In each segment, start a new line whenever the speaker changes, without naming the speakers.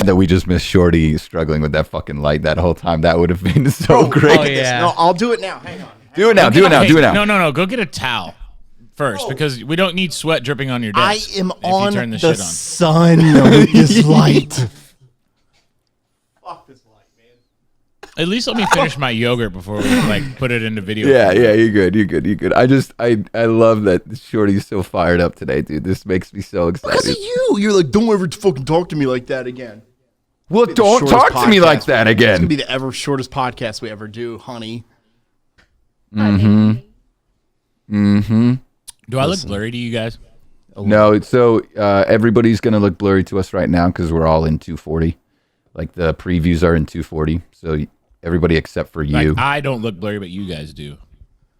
that we just missed Shorty struggling with that fucking light that whole time. That would have been so great.
Oh, yeah.
No, I'll do it now. Hang on.
Do it now.
No. Go get a towel first because we don't need sweat dripping on your desk.
I am
if you
on
turn
the
shit
sun with this light. Fuck this light, man.
At least let me finish my yogurt before we put it into video.
Yeah, you're good. I love that Shorty's so fired up today, dude. This makes me so excited.
Because of you. You're like, don't ever fucking talk to me like that again.
Well, don't talk to me like that again.
It's going to be the ever shortest podcast we ever do, honey.
Mm-hmm.
Do I look blurry to you guys?
No, so everybody's going to look blurry to us right now because we're all in 240. Like the previews are in 240. So everybody except for you.
I don't look blurry, but you guys do.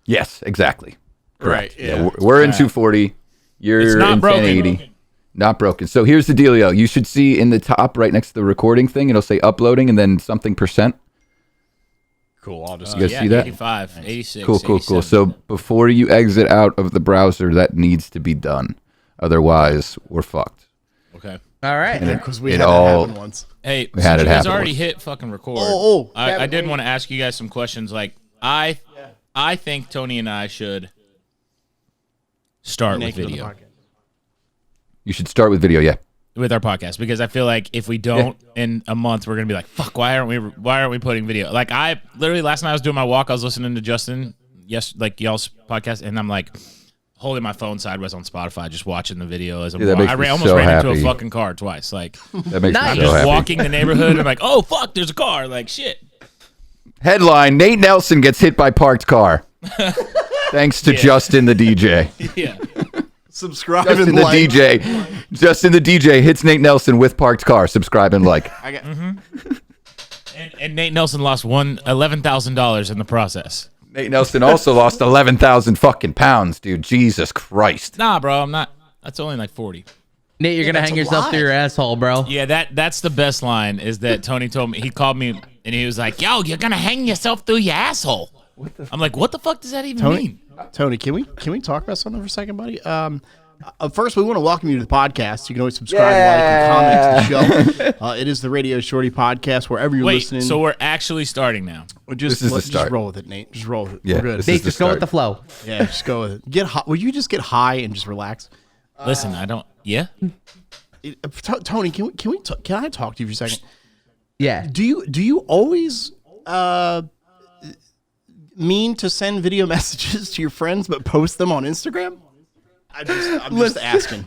Yes, exactly. Correct.
Right, yeah.
We're in 240. You're in 1080. Not broken. So here's the dealio. You should see in the top right next to the recording thing, it'll say uploading and then something %.
Cool. I'll just
you guys see that?
85, 86,
Cool. So before you exit out of the browser, that needs to be done. Otherwise, we're fucked.
Okay.
All right.
Because we had that happen once.
Hey,
we had
you
it
guys
happen
already
once.
hit fucking record.
I
did want to ask you guys some questions. Like, I think Tony and I should start with video.
You should start with video, yeah.
With our podcast, because I feel like if we don't in a month, we're gonna be like, fuck, why aren't we putting video? Like, I literally last night I was doing my walk, I was listening to Justin, y'all's podcast, and I'm like holding my phone sideways on Spotify, just watching the video as I'm walking. I almost ran into a fucking car twice. Like,
that makes
I'm
me so
just
happy.
walking the neighborhood and I'm like, oh fuck, there's a car. Like, shit.
Headline: Nate Nelson gets hit by parked car. Thanks to Justin the DJ.
Yeah.
Subscribe
Justin
and
the
like.
Justin the DJ hits Nate Nelson with parked car. Subscribe and like.
And Nate Nelson lost $11,000 in the process.
Nate Nelson also lost 11,000 fucking pounds, dude. Jesus Christ.
Nah, bro, I'm not. That's only like 40.
Nate, you're gonna hang yourself through your asshole, bro.
Yeah, that's the best line. Is that Tony told me? He called me and he was like, "Yo, you're gonna hang yourself through your asshole." I'm like, "What the fuck does that even mean?"
Tony, can we talk about something for a second, buddy? First, we want to welcome you to the podcast. You can always subscribe, like, and comment to the show. It is the Radio Shorty podcast, wherever you're listening.
So we're actually starting now.
This is the start. Just roll with it, Nate. Just roll with it.
Yeah,
we're good.
Nate, just go with the flow.
Yeah, just go with it. Get high. Will you just get high and just relax?
Listen, I don't. Yeah.
Tony, can I talk to you for a second?
Yeah.
Do you always mean to send video messages to your friends but post them on Instagram? I'm just asking.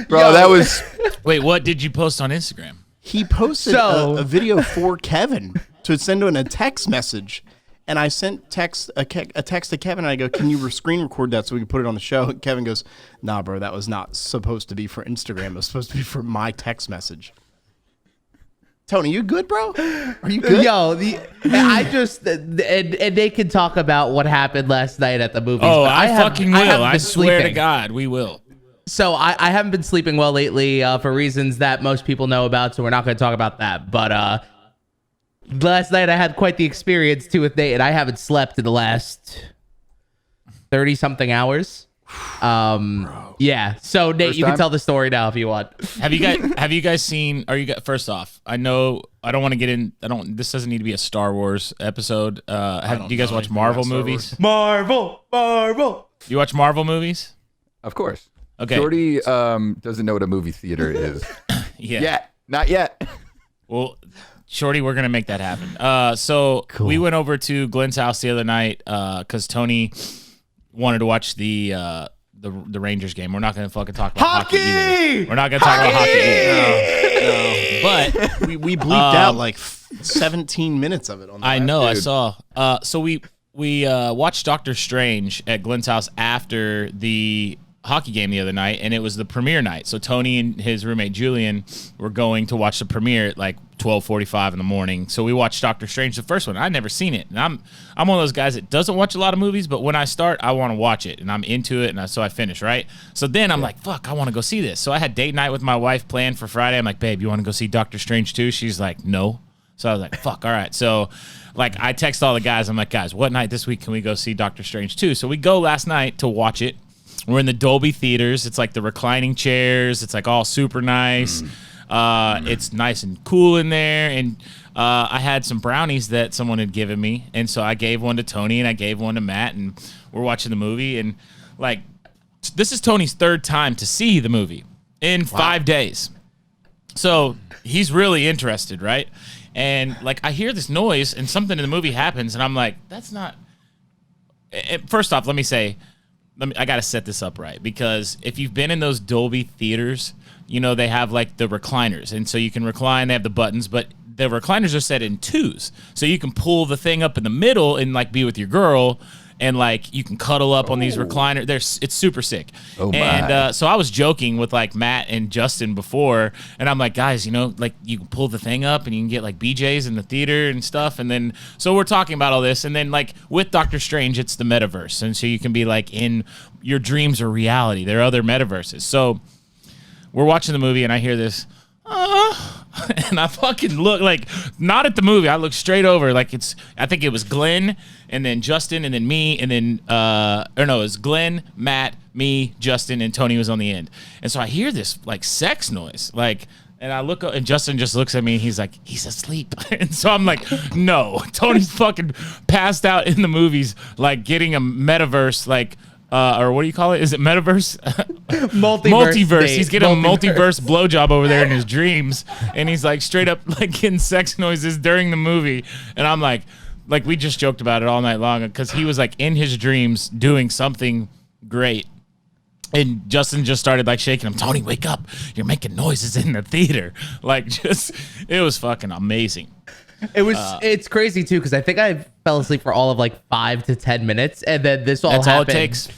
Bro, that was...
Wait, what did you post on Instagram?
He posted a video for Kevin to send in a text message. And I sent a text to Kevin, and I go, can you screen record that so we can put it on the show? And Kevin goes, nah, bro, that was not supposed to be for Instagram. It was supposed to be for my text message. Tony, you good, bro? Are you good?
Yo, and they can talk about what happened last night at the movies.
Oh, I fucking will. I swear to
sleeping.
God, we will.
So I haven't been sleeping well lately for reasons that most people know about, so we're not going to talk about that. But last night I had quite the experience too with Nate, and I haven't slept in the last 30-something hours. Yeah. So Nate, you can tell the story now if you want.
Have you guys seen? First off, I know I don't want to get in. This doesn't need to be a Star Wars episode. Do you guys watch Marvel movies?
Marvel.
You watch Marvel movies?
Of course.
Okay.
Shorty doesn't know what a movie theater is.
Yeah.
Not yet.
Well, Shorty, we're gonna make that happen. So we went over to Glenn's house the other night because Tony wanted to watch the Rangers game. We're not gonna fucking talk about hockey either. We're not gonna talk about hockey either. But
we bleeped out like 17 minutes of it on that.
I know, I saw. So we watched Doctor Strange at Glenn's house after the hockey game the other night, and it was the premiere night. So Tony and his roommate Julian were going to watch the premiere at like 12:45 in the morning. So we watched Doctor Strange, the first one. I'd never seen it, and I'm one of those guys that doesn't watch a lot of movies, but when I start, I want to watch it, and I'm into it, and so I finish, right? So then I'm like, fuck, I want to go see this. So I had date night with my wife planned for Friday. I'm like, babe, you want to go see Doctor Strange too? She's like, no. So I was like, fuck, all right. So like I text all the guys. I'm like, guys, what night this week can we go see Doctor Strange 2? So we go last night to watch it. We're in the Dolby theaters. It's like the reclining chairs. It's like all super nice. It's nice and cool in there, and I had some brownies that someone had given me, and so I gave one to Tony and I gave one to Matt, and we're watching the movie, and like this is Tony's third time to see the movie in 5 days. So he's really interested, right? And like I hear this noise and something in the movie happens, and I'm like, that's not. First off, let me say, I got to set this up right, because if you've been in those Dolby theaters, you know they have like the recliners, and so you can recline. They have the buttons, but the recliners are set in twos, so you can pull the thing up in the middle and like be with your girl. And like you can cuddle up on these recliners. It's super sick.
Oh my.
And so I was joking with like Matt and Justin before, and I'm like, guys, you know, like you can pull the thing up and you can get like BJ's in the theater and stuff. And then so we're talking about all this, and then like with Doctor Strange, it's the metaverse, and so you can be like in your dreams or reality. There are other metaverses. So we're watching the movie, and I hear this. And I fucking look like not at the movie. I look straight over like I think it was Glenn and then Justin and then me and then it was Glenn, Matt, me, Justin, and Tony was on the end. And so I hear this like sex noise, like, and I look up and Justin just looks at me and he's like, he's asleep. And so I'm like, no, Tony's fucking passed out in the movies, like getting a metaverse, like or what do you call it? Is it metaverse? Multiverse. He's getting a multiverse blowjob over there in his dreams, and he's like straight up like getting sex noises during the movie. And I'm like we just joked about it all night long because he was like in his dreams doing something great. And Justin just started like shaking him. Tony, wake up! You're making noises in the theater. Like it was fucking amazing.
It's crazy too because I think I fell asleep for all of like 5 to 10 minutes, and then this all happened.
That's all it takes.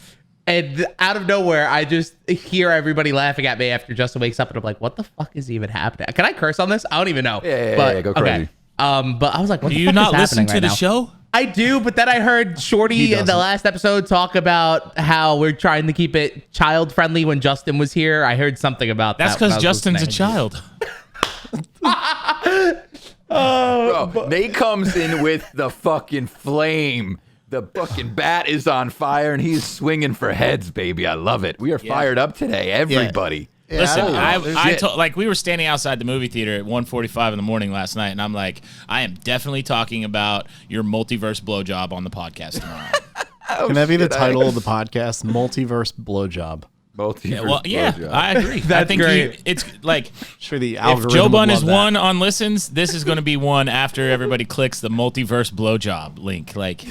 And out of nowhere, I just hear everybody laughing at me after Justin wakes up, and I'm like, "What the fuck is even happening?" Can I curse on this? I don't even know.
Yeah, go crazy.
Okay. But I was like, "What
do
the
you
fuck
not
is
listen
happening
to
right
the
now?"
show?
I do, but then I heard Shorty in the last episode talk about how we're trying to keep it child friendly when Justin was here. I heard something about
That's
that. That's
because Justin's a child.
Bro, Nate comes in with the fucking flame. The fucking bat is on fire, and he's swinging for heads, baby. I love it. We are fired up today, everybody.
Yeah,
Listen,
I
like we were standing outside the movie theater at 1:45 in the morning last night, and I'm like, I am definitely talking about your multiverse blowjob on the podcast tomorrow.
Can that be the title of the podcast? Multiverse blowjob.
Multiverse blowjob.
I agree. I think
great.
It's like
Sure, the
if
algorithm
Joe
would
Bun
love
is
that.
one on listens, this is going to be one after everybody clicks the multiverse blowjob link. Like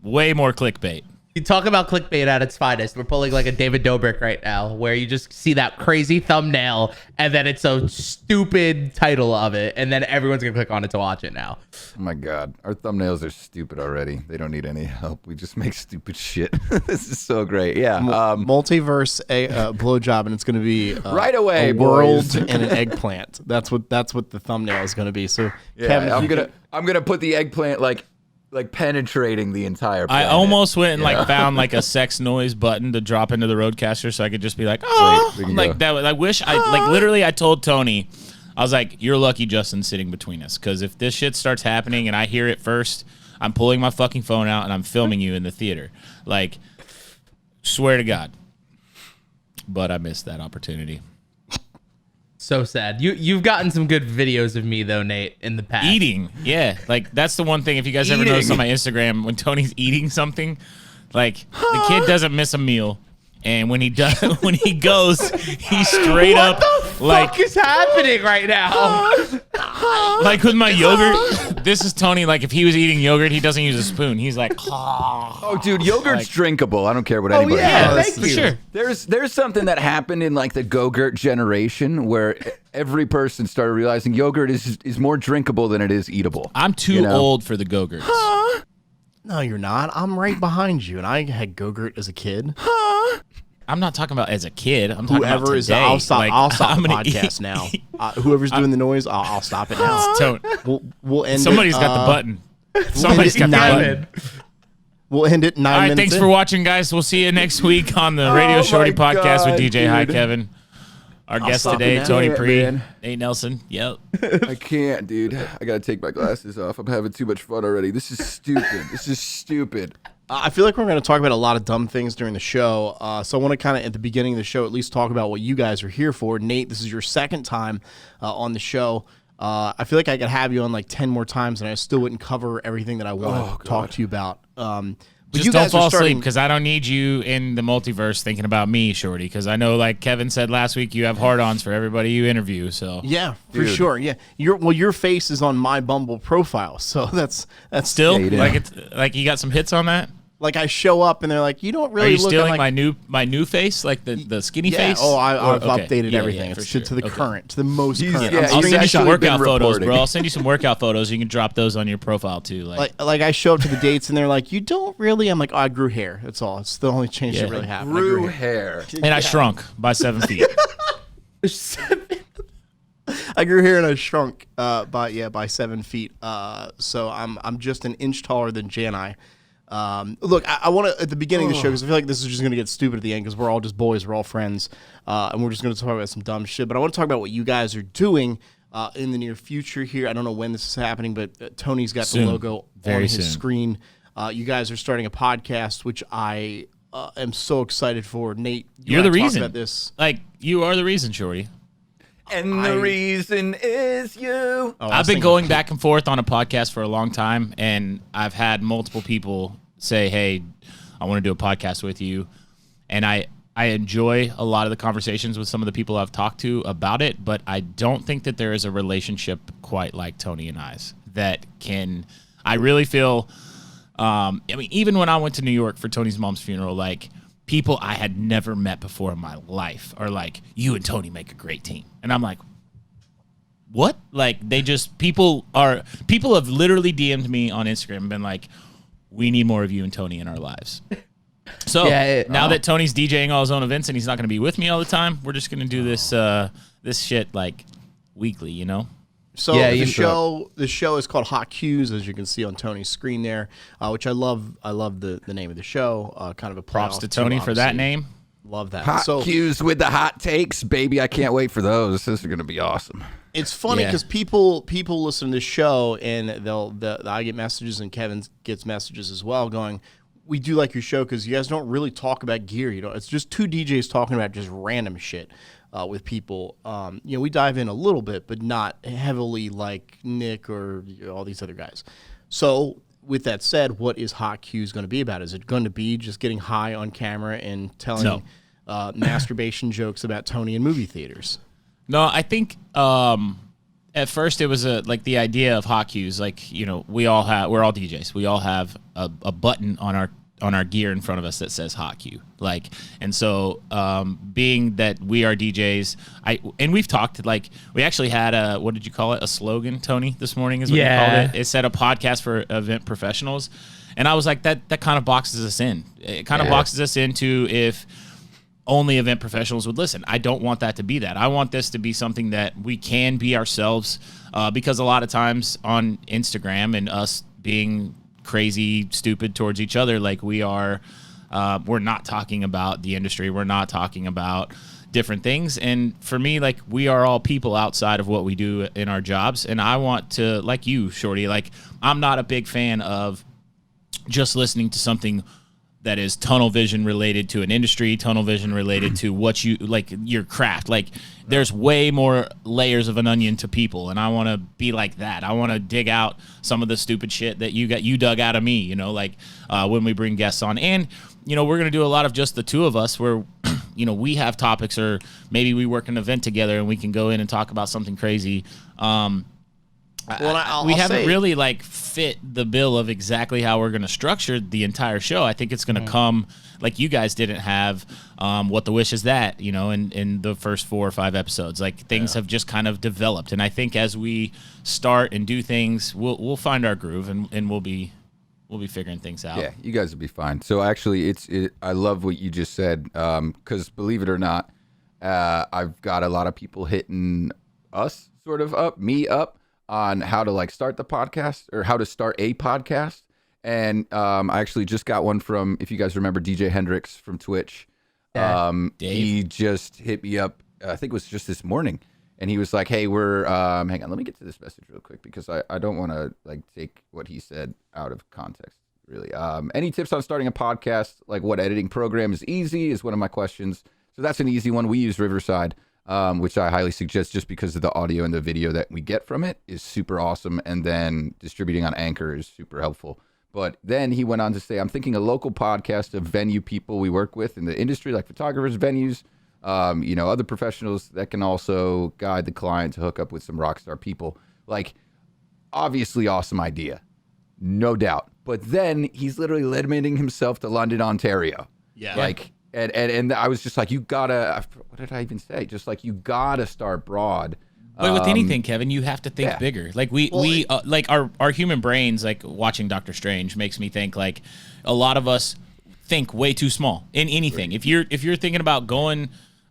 way more clickbait.
You talk about clickbait at its finest. We're pulling like a David Dobrik right now, where you just see that crazy thumbnail, and then it's a stupid title of it, and then everyone's gonna click on it to watch it now.
Oh my god, our thumbnails are stupid already. They don't need any help. We just make stupid shit. This is so great. Yeah.
Multiverse blowjob, and it's going to be
Right away,
a world
boys.
and an eggplant. That's what the thumbnail is going to be. So
Yeah,
Kevin, if
I'm gonna put the eggplant like penetrating the entire planet.
I almost went and like found like a sex noise button to drop into the Roadcaster so I could just be like, oh,
Wait, we can
like
go.
that. I wish I like literally. I told Tony, I was like, you're lucky Justin's sitting between us, because if this shit starts happening and I hear it first, I'm pulling my fucking phone out and I'm filming you in the theater. Like, swear to God. But I missed that opportunity.
So sad. You've gotten some good videos of me though, Nate, in the past.
Eating, yeah, like that's the one thing. If you guys ever notice on my Instagram, when Tony's eating something, like the kid doesn't miss a meal, and when he does, when he goes, he straight up like
What is happening right now?
like with my yogurt. This is Tony. Like if he was eating yogurt, he doesn't use a spoon. He's like,
Oh, dude, yogurt's drinkable. I don't care what anybody
yeah,
says.
thank
for
you.
sure.
There's something that happened in like the Go-Gurt generation where every person started realizing yogurt is more drinkable than it is eatable.
I'm too
You know?
old for the Go-Gurts.
no, you're not. I'm right behind you, and I had Go-Gurt as a kid.
I'm not talking about as a kid. I'm talking
Whoever
about
is,
today.
I'll stop.
Like,
I'll stop
I'm
the
gonna
podcast
eat-
now. Whoever's doing the noise, I'll stop it now.
Don't.
We'll end.
Somebody's
it,
got the button. Somebody's got the button.
We'll end it 9
All right,
minutes.
thanks
in.
for watching, guys. We'll see you next week on the Radio Shorty
my
podcast
God,
with DJ Hi
dude.
Kevin. Our guest
stop
today,
it now.
Tony
Yeah,
Pre,
man.
Nate Nelson. Yep.
I can't, dude. I gotta take my glasses off. I'm having too much fun already. This is stupid. This is stupid.
I feel like we're going to talk about a lot of dumb things during the show. So I want to kind of, at the beginning of the show, at least talk about what you guys are here for. Nate, this is your second time on the show. I feel like I could have you on like 10 more times, and I still wouldn't cover everything that I want to talk to you about. But
Just
you
don't
guys
fall
are
asleep,
starting,
because I don't need you in the multiverse thinking about me, Shorty, because I know, like Kevin said last week, you have hard-ons for everybody you interview. So
yeah, for sure. Yeah, your face is on my Bumble profile, so that's
still
Yeah,
like it's like you got some hits on that.
like I show up and they're like, you don't
Are
really
you
look
stealing
like
my new face, like the skinny
yeah.
face?
Oh, I've
Okay.
updated
Yeah,
everything.
yeah, for
It's
sure.
to the
Okay.
current, to the most
He's-
current.
yeah,
I'm
he's
I'll send you some
actually been
workout photos,
reporting.
bro. I'll send you some workout photos. You can drop those on your profile too.
like I show up to the dates and they're like, you don't really. I'm like, oh, I grew hair. That's all. It's the only change that really happened. I
Grew hair.
And I shrunk by 7 feet.
I grew hair and I shrunk by 7 feet. So I'm just an inch taller than Janai. Look, I want to, at the beginning of the show, because I feel like this is just going to get stupid at the end, because we're all just boys, we're all friends, and we're just going to talk about some dumb shit. But I want to talk about what you guys are doing in the near future here. I don't know when this is happening, but Tony's got
Soon.
the logo
Very
on
soon.
his screen. You guys are starting a podcast, which I am so excited for. Nate,
You're the
wanna talk
reason.
about this?
Like, you are the reason, Shorty.
And the reason is you.
Oh, I was
I've been
thinking-
going back and forth on a podcast for a long time, and I've had multiple people say, hey, I want to do a podcast with you. And I enjoy a lot of the conversations with some of the people I've talked to about it, but I don't think that there is a relationship quite like Tony and I's that can, I really feel, I mean, even when I went to New York for Tony's mom's funeral, like, people I had never met before in my life are like, you and Tony make a great team. And I'm like, what? Like, they just, people have literally DM'd me on Instagram and been like, we need more of you and Tony in our lives. So now that Tony's DJing all his own events and he's not going to be with me all the time, we're just going to do this shit like weekly, you know?
So
Yeah,
the show is called HotCues, as you can see on Tony's screen there, which I love. I love the name of the show. Kind of a
Props
playoff
to
team,
Tony for that
obviously.
name.
Love that.
Hot
so
cues with the hot takes, baby. I can't wait for those. This is going to be awesome.
it's funny
Yeah.
because people listen to this show and I get messages and Kevin gets messages as well, going, "We do like your show because you guys don't really talk about gear. You know, it's just two DJs talking about just random shit." With people, we dive in a little bit, but not heavily like Nick or all these other guys. So, with that said, what is HotCues going to be about? Is it going to be just getting high on camera and telling masturbation jokes about Tony in movie theaters?
No, I think at first it was the idea of HotCues. Like, we're all DJs. We all have a button on our gear in front of us that says HotCue. Like, and so being that we are DJs, and we've talked, like, we actually had what did you call it? A slogan, Tony, this morning is what you called it. It said a podcast for event professionals. And I was like, that kind of boxes us in. It kind of boxes us into if only event professionals would listen. I don't want that to be that. I want this to be something that we can be ourselves, because a lot of times on Instagram and us being crazy stupid towards each other, like we are, we're not talking about the industry, we're not talking about different things. And for me, like, we are all people outside of what we do in our jobs, and I want to, like you, Shorty, like, I'm not a big fan of just listening to something that is tunnel vision related to an industry, tunnel vision related to what you, like, your craft. Like, there's way more layers of an onion to people, and I want to be like that. I want to dig out some of the stupid shit that you dug out of me, like when we bring guests on. And, we're going to do a lot of just the two of us where, we have topics, or maybe we work an event together and we can go in and talk about something crazy. We haven't really like fit the bill of exactly how we're going to structure the entire show. I think it's going to come like you guys didn't have What the Wish Is That, in the first 4 or 5 episodes. Like, things have just kind of developed. And I think as we start and do things, we'll find our groove, and we'll be figuring things out.
Yeah, you guys will be fine. So actually, I love what you just said, because believe it or not, I've got a lot of people hitting us me up on how to like start the podcast or how to start a podcast. And I actually just got one from, if you guys remember, DJ Hendrix from Twitch. He just hit me up, I think it was just this morning. And he was like, hey, we're, hang on, let me get to this message real quick because I don't want to like take what he said out of context really. Any tips on starting a podcast? Like what editing program is easy is one of my questions. So that's an easy one. We use Riverside, which I highly suggest just because of the audio and the video that we get from it is super awesome. And then distributing on Anchor is super helpful. But then he went on to say, I'm thinking a local podcast of venue people we work with in the industry, like photographers, venues, other professionals that can also guide the client to hook up with some rock star people. Like, obviously awesome idea. No doubt. But then he's literally limiting himself to London, Ontario.
Yeah.
Like, and I was just like, you gotta, what did I even say? Just like, you gotta start broad.
But with anything, Kevin, you have to think bigger. Like we like our human brains, like watching Doctor Strange makes me think like a lot of us think way too small in anything. If you're thinking about going,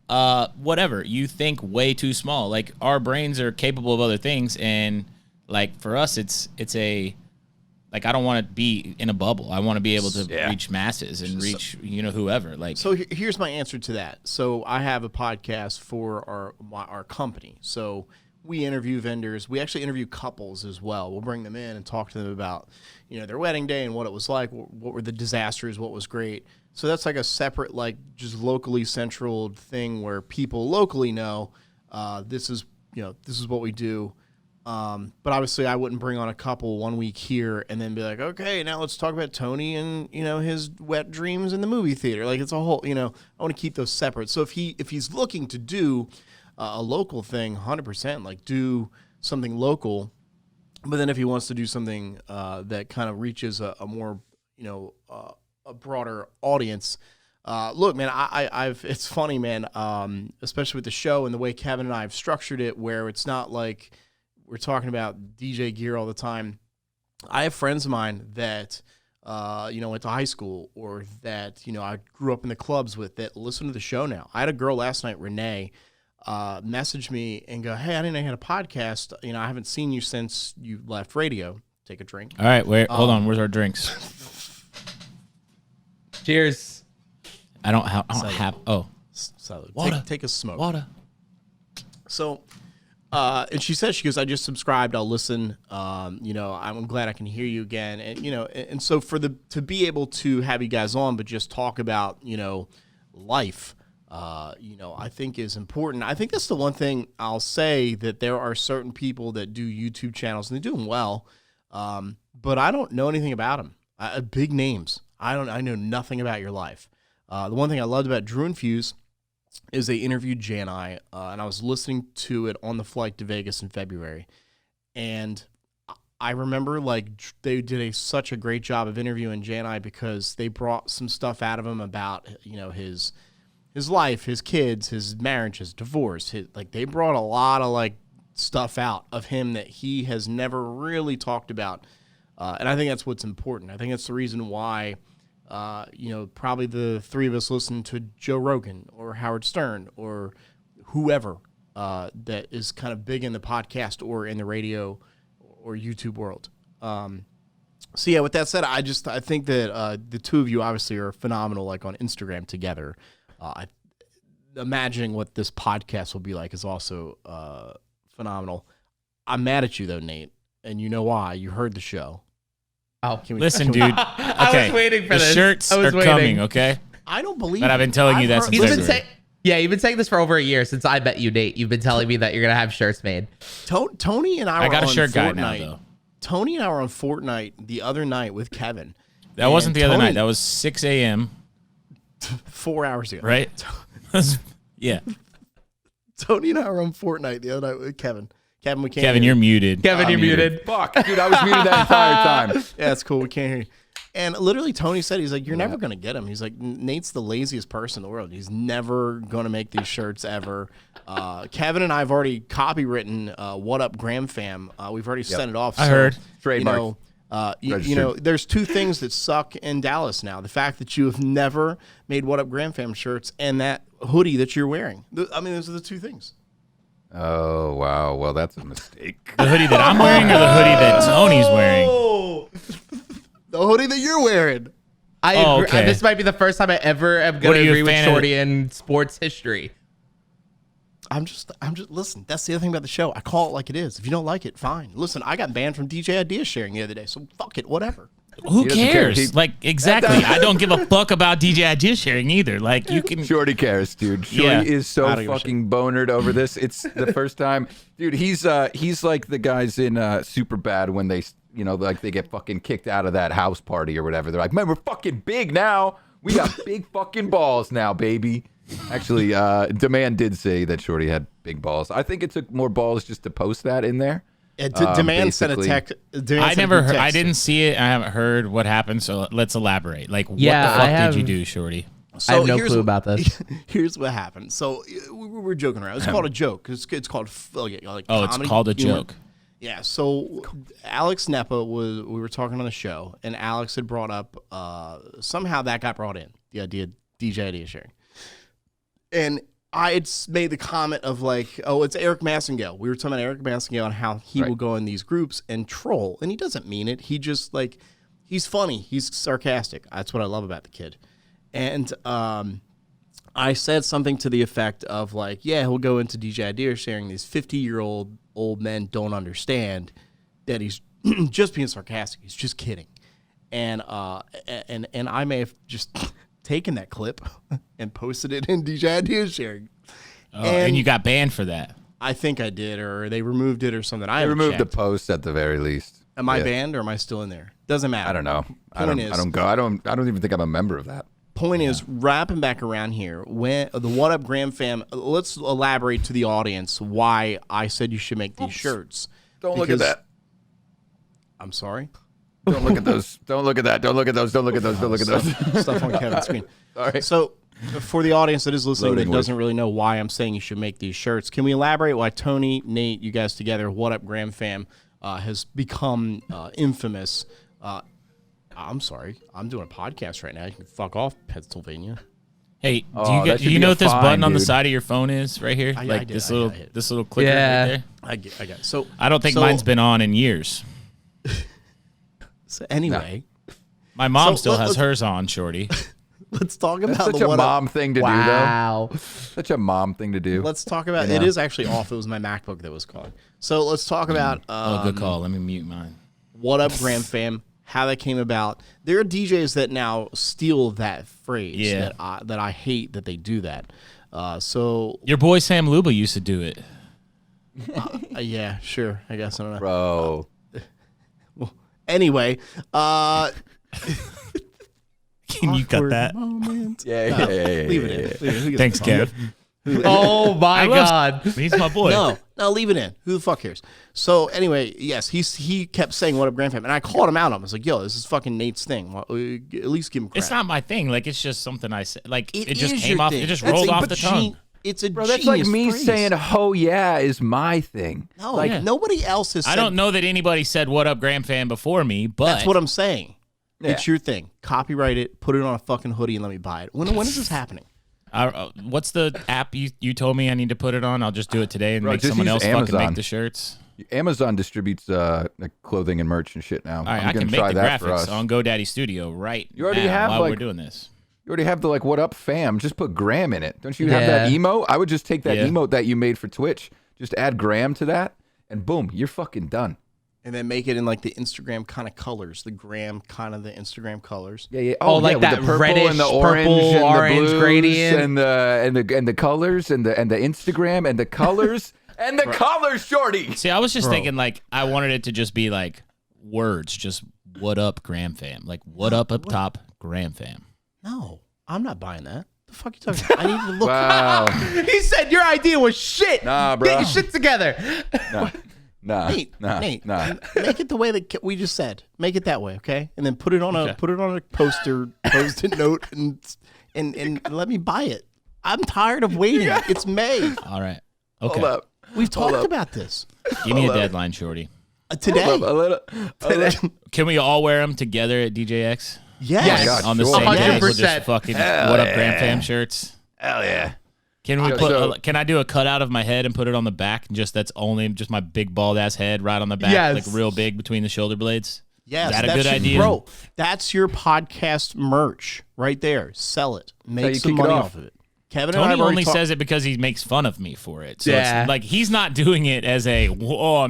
whatever, you think way too small. Like our brains are capable of other things. And like for us, it's a, like, I don't want to be in a bubble. I want to be able to reach masses and reach, whoever. Like,
so here's my answer to that. So I have a podcast for our company. So we interview vendors. We actually interview couples as well. We'll bring them in and talk to them about, their wedding day and what it was like. What were the disasters? What was great? So that's like a separate, like, just locally central thing where people locally know this is what we do. But obviously I wouldn't bring on a couple 1 week here and then be like, okay, now let's talk about Tony and, his wet dreams in the movie theater. Like it's a whole, I want to keep those separate. So if he's looking to do a local thing, 100%, like do something local, but then if he wants to do something that kind of reaches a more, a broader audience, look, man, I've it's funny, man, especially with the show and the way Kevin and I have structured it, where it's not like we're talking about DJ gear all the time. I have friends of mine that, went to high school or that, I grew up in the clubs with that listen to the show now. I had a girl last night, Renee, message me and go, hey, I didn't know you had a podcast. I haven't seen you since you left radio. Take a drink.
All right, wait, hold on. Where's our drinks?
Cheers.
I don't have. Oh,
Salud.
Water.
Take a smoke.
Water.
So, and she goes, I just subscribed. I'll listen. I'm glad I can hear you again. And, and so to be able to have you guys on, but just talk about, life, I think is important. I think that's the one thing I'll say, that there are certain people that do YouTube channels and they do them well. But I don't know anything about them. Big names. I know nothing about your life. The one thing I loved about Drew and Fuse is they interviewed Jani, and I was listening to it on the flight to Vegas in February. And I remember, like, they did such a great job of interviewing Jani because they brought some stuff out of him about, his life, his kids, his marriage, his divorce. They brought a lot of, like, stuff out of him that he has never really talked about. And I think that's what's important. I think that's the reason why probably the three of us listen to Joe Rogan or Howard Stern or whoever that is kind of big in the podcast or in the radio or YouTube world. So yeah, with that said, I think that the two of you obviously are phenomenal, like on Instagram together. Imagining what this podcast will be like is also phenomenal. I'm mad at you though, Nate, and you know why. You heard the show.
Oh,
listen, dude. Okay,
I was waiting for
the
this.
shirts are coming. Okay,
I don't believe.
But I've been telling you that since February.
You've been saying this for over a year since I met you, Nate. You've been telling me that you're gonna have shirts made.
Tony and I
got a
on
shirt
Fortnite.
guide now, though.
Tony and I were on Fortnite the other night with Kevin.
That wasn't the other night. That was 6 a.m.
4 hours ago.
Right? Yeah.
Tony and I were on Fortnite the other night with Kevin. Kevin, we can't.
Kevin,
hear
you're muted.
Kevin, you're muted.
Fuck, dude, I was muted that entire time.
Yeah, it's cool. We can't hear you. And literally, Tony said, he's like, you're never going to get him. He's like, Nate's the laziest person in the world. He's never going to make these shirts ever. Kevin and I have already copywritten What Up Graham Fam. We've already sent it off.
I heard.
Trademark.
There's two things that suck in Dallas now. The fact that you have never made What Up Graham Fam shirts and that hoodie that you're wearing. I mean, those are the two things.
Oh, wow. Well, that's a mistake.
The hoodie that I'm wearing or the hoodie that Tony's wearing?
The hoodie that you're wearing.
I agree.
Okay.
This might be the first time I ever am going to agree with Shorty in sports history.
I'm just listen, that's the other thing about the show. I call it like it is. If you don't like it, fine. Listen, I got banned from DJ Idea sharing the other day, so fuck it, whatever.
Who
He doesn't care.
cares? Like, exactly. I don't give a fuck about DJ idea sharing either. Like, you can.
Shorty cares, dude. Shorty
Yeah.
is so
I don't give a
fucking bonered over this. It's the first time, dude. He's like the guys in Superbad when they, like they get fucking kicked out of that house party or whatever. They're like, man, we're fucking big now. We got big fucking balls now, baby. Actually, Demand did say that Shorty had big balls. I think it took more balls just to post that in there.
Demand sent a
basically.
text.
I never heard. I didn't see it. I haven't heard what happened. So let's elaborate. Like,
Yeah,
what the
I
fuck did you
have-
do, Shorty?
I have no
here's
clue about this.
Here's what happened. So we were joking around. It's called a joke. It's called like
Oh, it's
comedy
called a
humor.
joke.
Yeah. So Alex Nepa we were talking on the show, and Alex had brought up somehow that got brought in, the idea of DJ idea sharing, and I had made the comment of like, oh, it's Eric Massengale. We were talking about Eric Massengale and how he will go in these groups and troll, and he doesn't mean it. He just like, he's funny. He's sarcastic. That's what I love about the kid. And I said something to the effect of like, yeah, he'll go into DJ idea sharing. These 50-year-old old men don't understand that he's just being sarcastic. He's just kidding. And I may have just taken that clip and posted it in DJ idea sharing.
Oh, and you got banned for that.
I think I did, or they removed it or something. I
They
haven't
removed the
checked.
post at the very least.
Am I
Yeah.
banned or am I still in there? Doesn't matter.
I don't know. I
Point
don't even think I'm a member of that.
Point is, wrapping back around here, when the What Up Graham fam, let's elaborate to the audience why I said you should make these shirts.
Don't look at
Because-
that.
I'm sorry.
Don't look at those. Don't look at that. Don't look at those. Don't look at those. Don't look at those.
Stuff on Kevin's screen.
Sorry.
So, for the audience that is listening
Loading
that doesn't really know why I'm saying you should make these shirts, can we elaborate why Tony, Nate, you guys together, What Up Graham fam, has become infamous? I'm sorry. I'm doing a podcast right now. You can fuck off, Pennsylvania.
Hey,
Oh, that
do
should
you
be
know
a
what this
fine,
button on the
dude.
side of your phone is right here?
I
Like
did.
this
I
little
hit.
this little clicker
Yeah.
right there.
I get it. So
I don't think
so-
mine's been on in years.
So anyway,
My mom
So
still has
let's-
hers on, Shorty.
let's talk
That's
about
such
the
a
What
mom thing to
Wow.
do, though. Such a mom thing to do.
Let's talk about.
You
It
know?
is actually off. It was my MacBook that was calling. So let's talk about
Oh, good call. Let me mute mine.
What Up Graham fam, how that came about. There are DJs that now steal that phrase.
Yeah.
That I hate that they do that. So
Your boy Sam Luba used to do it.
yeah, sure. I guess I don't know.
Bro.
Anyway,
Can you cut
awkward
that?
moment.
Yeah.
Leave it in. Leave it in. Who gives
Thanks,
a fuck?
Kev.
Oh my God.
He's my boy.
No, leave it in. Who the fuck cares? So anyway, yes, he kept saying "What Up, Graham fam," and I called him out on him. I was like, "Yo, this is fucking Nate's thing. Well, at least give him credit."
It's not my thing. Like, it's just something I said. Like, it just
is
came
your
off.
thing.
It just
That's
rolled
a
off the tongue.
It's a
Bro, that's like
genius
me
phrase.
saying, "Oh yeah," is my thing.
No,
like
Yeah.
nobody else has said
I don't know that anybody said "What up, Graham fan" before me, but
That's what I'm saying.
Yeah.
It's your thing. Copyright it, put it on a fucking hoodie, and let me buy it. When is this happening?
What's the app you told me I need to put it on? I'll just do it today and
Bro,
make
just
someone
use
else fucking
Amazon.
make the shirts.
Amazon distributes like clothing and merch and shit now.
All right,
I'm
I
gonna
can make
try
the
that for
graphics
us.
on GoDaddy Studio right
You already
now
have,
while we're
like-
doing this.
You already have the like "What Up, fam." Just put Graham in it. Don't you have
Yeah.
that emote? I would just take that
Yeah.
emote that you made for Twitch. Just add Graham to that, and boom, you're fucking done.
And then make it in like the Instagram kind of colors, the gram kind of the Instagram colors.
Yeah, yeah.
Oh, like
yeah, with
that
the purple
reddish,
and the orange
purple,
and
orange
the blues
gradient.
and the colors and the Instagram and the colors and the colors, Shorty.
See, I was just thinking like I wanted it to just be like words, just "What up, Graham fam?" Like "What up top, Graham fam."
No, I'm not buying that. The fuck you talking about? I need to look.
Wow.
He said your idea was shit.
Nah, bro.
Get your shit together.
Nah,
Nate,
nah,
Nate,
nah.
make it the way that we just said. Make it that way, okay? And then put it on
Okay.
a post-it note, and let me buy it. I'm tired of waiting. It's May.
All right. Okay.
Hold up.
We've talked
up.
about this
Give me a deadline, Shorty.
today.
Hold up, a little.
Today.
Can we all wear them together at DJX?
Yes.
Yes.
God,
On the
sure.
same day, we'll
100%.
just fucking
Hell
"What up,
yeah.
Graham fam" shirts.
Hell yeah.
Can we
Okay,
put?
so-
Can I do a cutout of my head and put it on the back? And that's only just my big bald ass head right on the back,
Yes.
like real big between the shoulder blades.
Yes,
Is that a
that's
good
your-
idea?
bro? That's your podcast merch right there. Sell it.
how
Make
you
some
kick it
money
off.
off of it. Kevin and I
Tony
have already
only
talked-
says it because he makes fun of me for it. So
Yeah.
it's like he's not doing it as a whoa.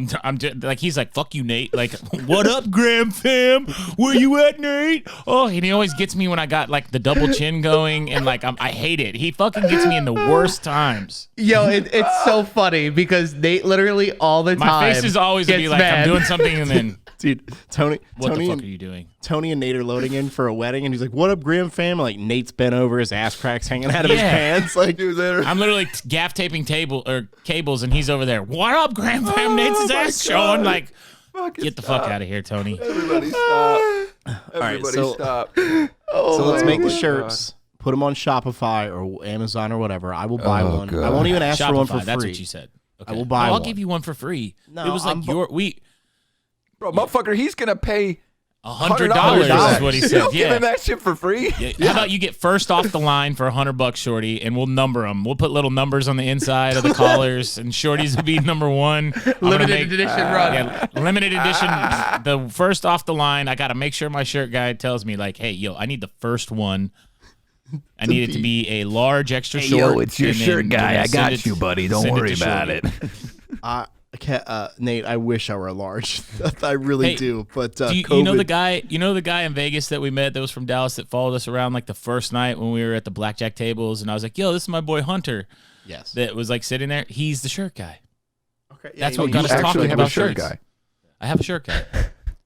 Like he's like fuck you, Nate. Like what up, Graham fam? Where you at, Nate? Oh, and he always gets me when I got like the double chin going, and like I hate it. He fucking gets me in the worst times.
Yo, it's so funny because Nate literally all the time.
My face is always gonna be
gets
like
mad.
I'm doing something, and then
Dude, Tony,
what
Tony
the fuck
and,
are you doing?
Tony and Nate are loading in for a wedding, and he's like, "What up, Graham fam?" Like Nate's bent over, his ass cracks hanging out of his
Yeah.
pants. Like,
I'm literally gaff taping cables, and he's over there. What up, Graham fam? Nate's his ass showing. Like, get the fuck out of here, Tony.
Everybody stop. Everybody
so-
stop.
so let's make the
my
shirts. Put them on Shopify or Amazon or whatever. I will buy
Oh,
one.
God.
I won't even ask for one for
Shopify,
free.
that's what you said. Okay.
I will buy
I'll
one.
give you one for free.
No,
it was like
I'm
Bro, motherfucker, he's going to pay
$100
$100
is what he
You
said.
don't give him
Yeah.
that shit for free?
How about you get first off the line for $100, Shorty, and we'll number them. We'll put little numbers on the inside of the collars, and Shorty's will be number one. I'm gonna
Limited edition run.
Yeah, limited edition. The first off the line. I got to make sure my shirt guy tells me like, hey, yo, I need the first one. I need it to be a large extra short.
Yo, it's your
and then
shirt
we're
guy.
gonna
I
send
got
it-
you, buddy. Don't
send
worry
to
about
Shorty.
it.
Nate, I wish I were a large. I really
Hey,
do. But
Do you know the guy? You know the guy in Vegas that we met that was from Dallas that followed us around like the first night when we were at the blackjack tables, and I was like, "Yo, this is my boy Hunter."
Yes.
That was like sitting there. He's the shirt guy.
Okay.
That's
you
what
know,
got
You
us
actually
talking
have a
about
shirt
shirts.
guy.
I have a shirt guy.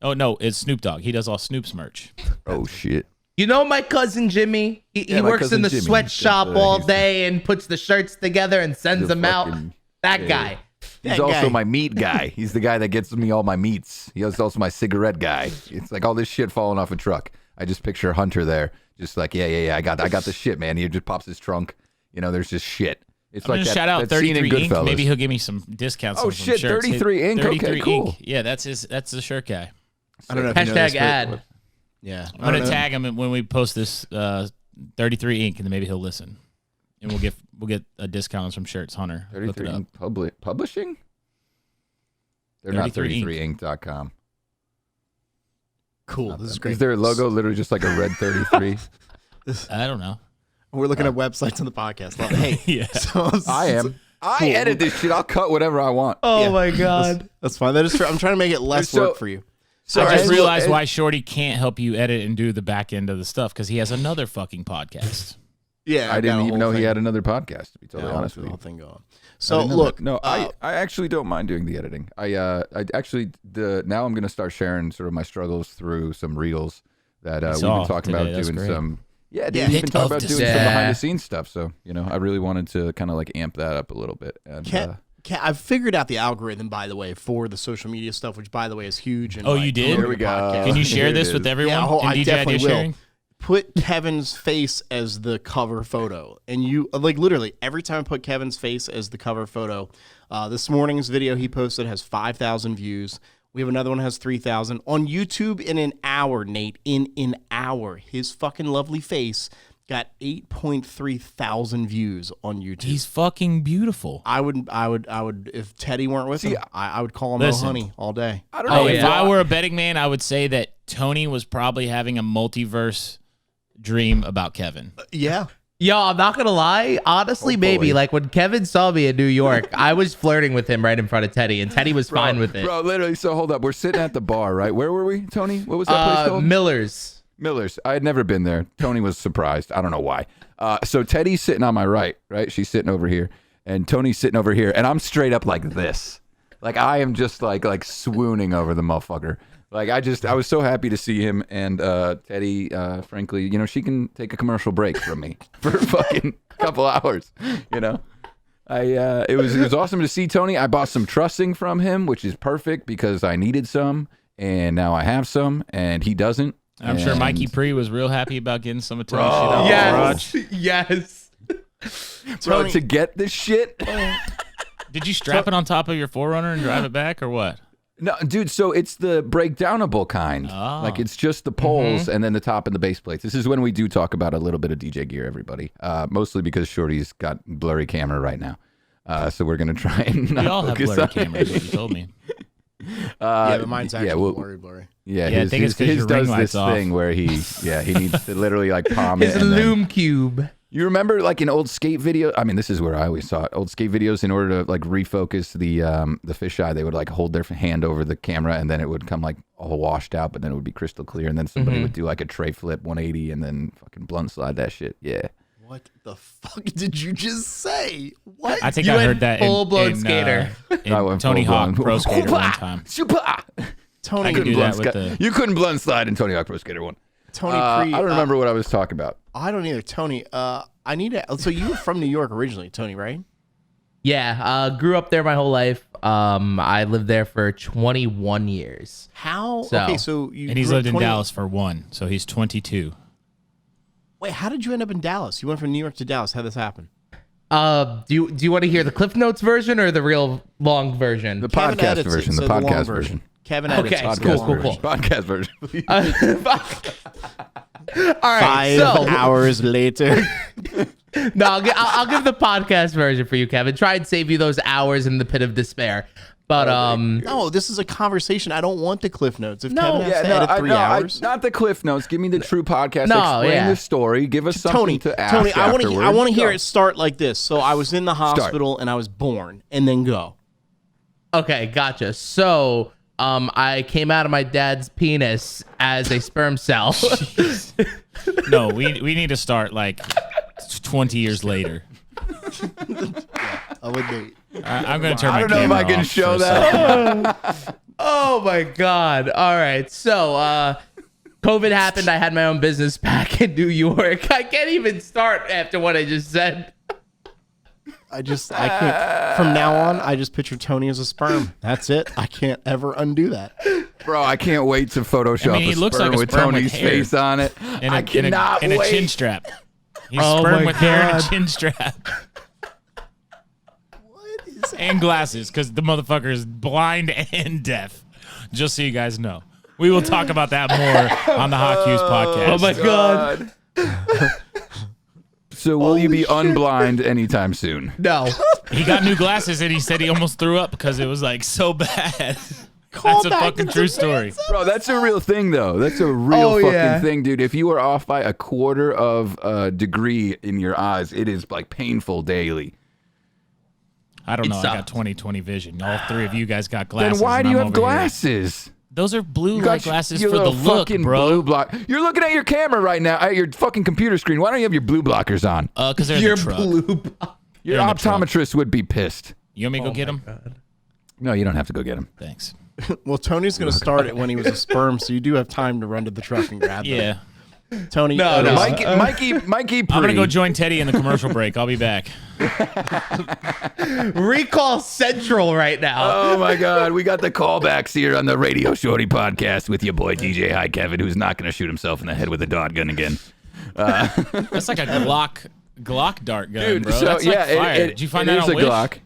Oh no, it's Snoop Dogg. He does all Snoop's merch.
Oh, shit.
You know my cousin Jimmy? He
Yeah, my
works
cousin
in the
Jimmy.
sweatshop
That's,
all
he's-
day and puts the shirts together and sends
He's a
them out.
fucking-
That
yeah.
guy.
He's
That
also
guy.
my meat guy. He's the guy that gets me all my meats. He's also my cigarette guy. It's like all this shit falling off a truck. I just picture Hunter there, just like, yeah. I got the shit, man. He just pops his trunk. You know, there's just shit. It's
I'm
like
gonna
that,
shout out
that scene in
33 Ink.
Goodfellas.
Maybe he'll give me some discounts.
Oh,
on some
shit,
shirts.
33 Ink? Okay,
33
cool.
Ink. Yeah, that's the shirt guy.
I don't know if you know
Hashtag
this, but-
ad.
Yeah.
I'm gonna tag him when we post this 33 Ink, and then maybe he'll listen, and we'll get a discount on some shirts. Hunter, look it
33
up.
Ink publishing? They're not 33ink.com.
Cool. This is great.
Is their logo literally just like a red 33?
I don't know.
We're looking at websites on the podcast. Well, hey,
Yeah.
so
I am. I
Cool.
edit this shit. I'll cut whatever I want.
Oh
Yeah.
my God.
That's fine. That is true. I'm trying to make it less
So-
work for you.
So
I just
as-
realized
as-
why Shorty can't help you edit and do the back end of the stuff because he has another fucking podcast.
Yeah,
I didn't even know he had another podcast, to be totally honest with
the
you.
whole thing going.
I
So
didn't know
look,
that. No, I actually don't mind doing the editing. I actually now I'm gonna start sharing sort of my struggles through some reels that we've
saw
been talking
today.
about
That's
doing
great.
some. Yeah, dude,
Yeah.
we've
Hit
been talking
of
about doing some
despair.
behind the scenes stuff. So I really wanted to kind of like amp that up a little bit. And
I've figured out the algorithm, by the way, for the social media stuff, which, by the way, is huge. And
Oh, you did?
Here we go.
Can you
Here
share
it
this
is.
with everyone?
Yeah,
in
I
DJ
definitely
Idea
will.
Sharing?
Put Kevin's face as the cover photo, and you like literally every time I put Kevin's face as the cover photo. This morning's video he posted has 5,000 views. We have another one that has 3,000 on YouTube in an hour. Nate, in an hour, his fucking lovely face got 8.3 thousand views on YouTube.
He's fucking beautiful.
I would, if Teddy weren't with him, I would call him
Listen.
Oh Honey all day.
I don't know.
If
yeah.
I were a betting man, I would say that Tony was probably having a multiverse dream about Kevin.
Yeah.
Yo, I'm not gonna lie. Honestly,
Hopefully.
maybe like when Kevin saw me in New York, I was flirting with him right in front of Teddy, and Teddy was fine with it.
Bro, literally. So hold up. We're sitting at the bar, right? Where were we, Tony? What was that place called?
Miller's.
Miller's. I had never been there. Tony was surprised. I don't know why. So Teddy's sitting on my right, right? She's sitting over here, and Tony's sitting over here, and I'm straight up like this. Like I am just like swooning over the motherfucker. Like I was so happy to see him, and Teddy, frankly, she can take a commercial break from me for a fucking couple hours, it was awesome to see Tony. I bought some trussing from him, which is perfect because I needed some, and now I have some, and he doesn't.
I'm sure
And-
Mikey Pre was real happy about getting some of Tony's
Bro.
shit out
Yes.
the garage.
Yes.
Bro,
Tony-
to get this shit.
Did you strap it on top of your 4Runner and drive it back, or what?
No, dude, so it's the breakdownable kind.
Oh.
Like it's just the poles and then the top and the base plates. This is when we do talk about a little bit of DJ gear, everybody. Mostly because Shorty's got blurry camera right now. So we're going to try and
We
not
all have
focus
blurry
on
cameras,
it.
what you told me.
Yeah, but mine's actually
well,
blurry.
Yeah,
Yeah, I
his,
think it's 'cause
his
your ring
does
light's
this
off.
thing where he needs to literally like palm
His
it. And then,
loom cube.
You remember like in old skate video? I mean, this is where I always saw it. Old skate videos, in order to like refocus the fisheye, they would like hold their hand over the camera and then it would come like all washed out, but then it would be crystal clear. And then somebody would do like a tray flip 180 and then fucking blunt slide that shit. Yeah.
What the fuck did you just say? What?
I think
You
I
went
heard that
full-blown
in
skater.
I went
Tony
full-blown.
Hawk Pro Skater one time.
Tony,
I could do that with the.
You couldn't blunt slide in Tony Hawk Pro Skater 1.
Tony
I don't remember what I was talking about.
I don't either. Tony, I need to. So you were from New York originally, Tony, right?
Yeah, grew up there my whole life. I lived there for 21 years.
How?
So-
Okay, so you.
And he's
grew up
lived in
20
Dallas for 1, so he's 22.
Wait, how did you end up in Dallas? You went from New York to Dallas. How'd this happen?
Do you want to hear the Cliff Notes version or the real long version?
The
Kevin
podcast
edits it,
version.
so
The
the long
podcast
version.
version.
Kevin edits
Okay,
it, so
cool,
the
cool,
long
cool.
version.
Podcast version. please.
All right,
5
so
hours later.
no, I'll give the podcast version for you, Kevin. Try and save you those hours in the pit of despair. But
No, this is a conversation. I don't want the Cliff Notes. If
No.
Kevin has to edit 3 hours.
not the Cliff Notes. Give me the true podcast.
No,
Explain
yeah.
the story. Give us something
Tony,
to ask
Tony, I want to
afterwards.
hear
Go.
it start like this. So I was in the hospital and I was born, and then go.
okay, gotcha. So I came out of my dad's penis as a sperm cell.
No, we need to start like 20 years later.
I would date.
I'm going to turn my
I don't know if
camera
I can
off
show
for a second.
that.
Oh my God. All right. So COVID happened. I had my own business back in New York. I can't even start after what I just said.
I can't. From now on, I just picture Tony as a sperm. That's it. I can't ever undo that.
Bro, I can't wait to Photoshop
he
a
looks
sperm
like a
with
sperm with
Tony's
hair.
face on it.
And
I cannot
and a
wait.
chin strap. He's
Oh
sperm
my
with hair and a
God.
chin strap.
What is
And glasses, because the motherfucker is blind and deaf. Just so you guys know. We will talk about that more on the HotCues podcast.
Oh my God.
So will you be unblind anytime soon?
No.
He got new glasses and he said he almost threw up because it was like so bad.
Call
That's a
back
fucking
to
true
the
story.
Bro, that's a real thing, though. That's a real
Oh,
fucking
yeah.
thing, dude. If you are off by a quarter of a degree in your eyes, it is like painful daily.
I don't
It
know. I got
sucked.
20/20 vision. All 3 of you guys got glasses.
Then why
and
do you
I'm
have
over here.
glasses?
Those are blue
You
light
got
glasses
your
for the
little
look,
fucking
bro.
blue block. You're looking at your camera right now, at your fucking computer screen. Why don't you have your blue blockers on?
Because they're in
Your
the truck.
blue.
Your
they're in the truck.
optometrist would be pissed.
You want me to go get them?
No, you don't have to go get them.
Thanks.
Well, Tony's going to start it when he was a sperm, so you do have time to run to the truck and grab them.
Yeah.
Tony.
No, no.
Mikey
I'm going to
Pre.
go join Teddy in the commercial break. I'll be back.
Recall Central right now.
Oh my God, we got the callbacks here on the Radio Shorty podcast with your boy DJ Hi Kevin, who's not going to shoot himself in the head with a dot gun again.
That's like a Glock dart gun,
Dude,
bro.
so
That's
yeah,
like fire.
it
Did you find
it
that
is
on
a
Wish?
Glock.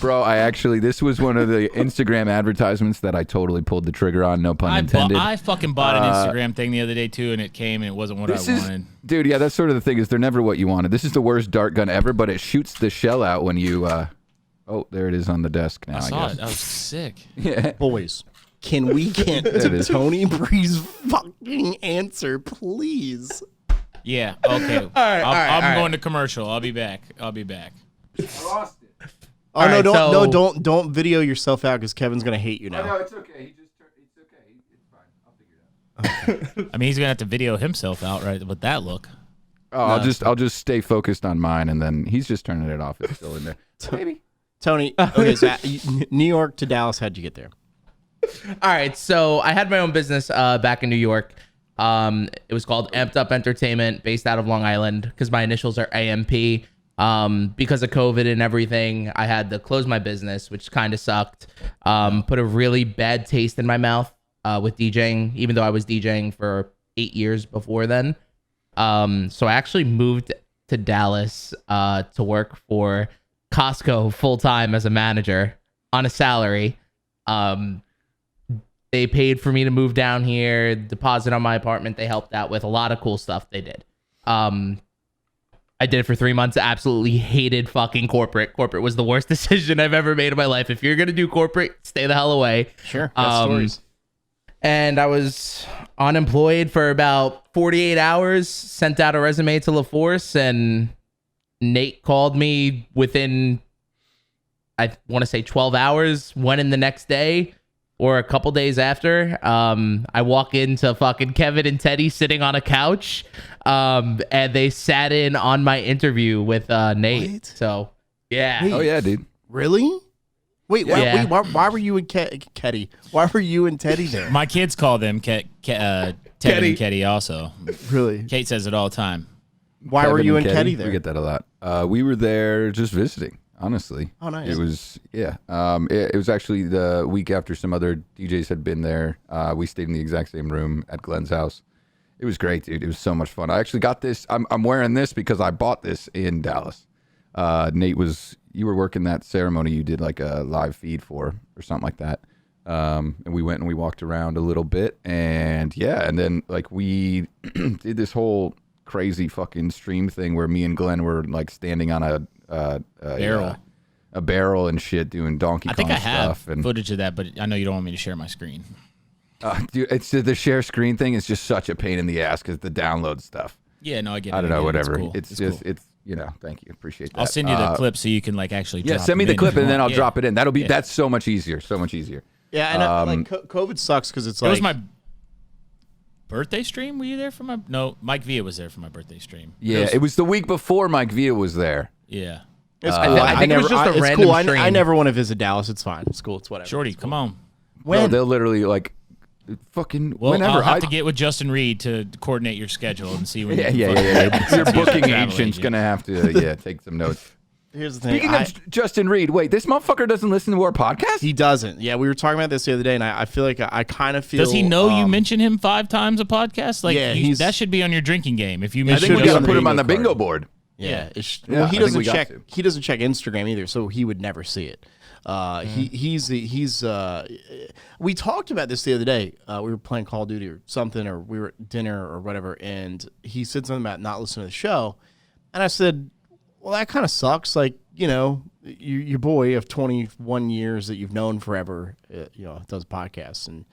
Bro, this was one of the Instagram advertisements that I totally pulled the trigger on, no pun intended.
I fucking bought an Instagram thing the other day too, and it came and it wasn't what I wanted.
Dude, yeah, that's sort of the thing, is they're never what you wanted. This is the worst dart gun ever, but it shoots the shell out when you oh, there it is on the desk now,
I
I
saw
guess.
it. That was sick.
Yeah.
Boys, can we get
It
to
is.
Tony Bree's fucking answer, please?
Yeah. Okay.
all right,
I'm
all
going to commercial. I'll be back.
Oh
All
no!
right,
Don't
so-
don't video yourself out because Kevin's gonna hate you now.
it's okay. It's okay. It's fine. I'll figure it out.
I mean, he's gonna have to video himself out, right? With that look.
Oh, I'll just stay focused on mine, and then he's just turning it off. It's still in there. Maybe.
Tony, okay, so New York to Dallas, how'd you get there?
All right, so I had my own business back in New York. It was called Amped Up Entertainment, based out of Long Island, because my initials are AMP. Because of COVID and everything, I had to close my business, which kind of sucked. Put a really bad taste in my mouth with DJing, even though I was DJing for 8 years before then. So I actually moved to Dallas to work for Costco full time as a manager on a salary. They paid for me to move down here, deposit on my apartment. They helped out with a lot of cool stuff they did. I did it for 3 months. Absolutely hated fucking corporate. Corporate was the worst decision I've ever made in my life. If you're going to do corporate, stay the hell away.
Sure, got stories.
and I was unemployed for about 48 hours, sent out a resume to LeForce, and Nate called me within, I want to say 12 hours, went in the next day or a couple days after. I walk into fucking Kevin and Teddy sitting on a couch, and they sat in on my interview with Nate.
What?
So, yeah.
Wait.
Oh yeah, dude.
Really? Wait,
Yeah.
why were you and Ketty? Why were you and Teddy there?
My kids call them Teddy and Ketty also.
Really?
Kate says it all the time.
Why were
Kevin
you and
Keddy,
Ketty there?
We get that a lot. We were there just visiting, honestly.
Oh, nice.
It was, yeah. It was actually the week after some other DJs had been there. We stayed in the exact same room at Glenn's house. It was great, dude. It was so much fun. I actually got this. I'm wearing this because I bought this in Dallas. Nate you were working that ceremony you did like a live feed for or something like that. And we went and we walked around a little bit, and yeah, and then like we did this whole crazy fucking stream thing where me and Glenn were like standing on a
Barrel.
A barrel and shit, doing Donkey Kong
I think I have
stuff. And
footage of that, but I know you don't want me to share my screen.
dude, it's the share screen thing is just such a pain in the ass because the download stuff.
Yeah, no, I get it.
I don't know, whatever.
Cool.
It's just
cool.
it's thank you, appreciate that.
I'll send you the clip so you can like actually.
Yeah,
drop
send me
them
the
in
clip
if you
and then I'll
want.
drop it in.
Yeah.
That's so much easier. So much easier.
Yeah, and like COVID sucks because it's
It
like
was my birthday stream. Were you there for my? No, Mike Villa was there for my birthday stream.
Yeah, it was the week before Mike Villa was there.
Yeah.
It's cool.
I think it was just a
it's
random
cool. I
stream.
never want to visit Dallas. It's fine. It's cool. It's whatever.
Shorty, come on.
No, they'll literally like fucking
Well,
whenever.
I'll have to get with Justin Reed to coordinate your schedule and see when.
yeah.
you
Your
Since he's
booking
a travel
agent's
agent.
gonna have to take some notes.
Here's the thing.
Speaking of Justin Reed, wait, this motherfucker doesn't listen to our podcast?
He doesn't. Yeah, we were talking about this the other day, and I feel like I kind of feel.
Does he know you mention him 5 times a podcast? Like,
Yeah, he's-
that should be on your drinking game. If you
I
mention
think we
should
gotta
be
put
on
him
the
on the
bingo
bingo
card.
board.
Yeah,
Yeah,
well, he
I think
doesn't
we got
check.
to.
He doesn't check Instagram either, so he would never see it. He's. We talked about this the other day. We were playing Call of Duty or something, or we were at dinner or whatever, and he said something about not listening to the show, and I said, "Well, that kind of sucks. Like, you know, your boy of 21 years that you've known forever, does podcasts, and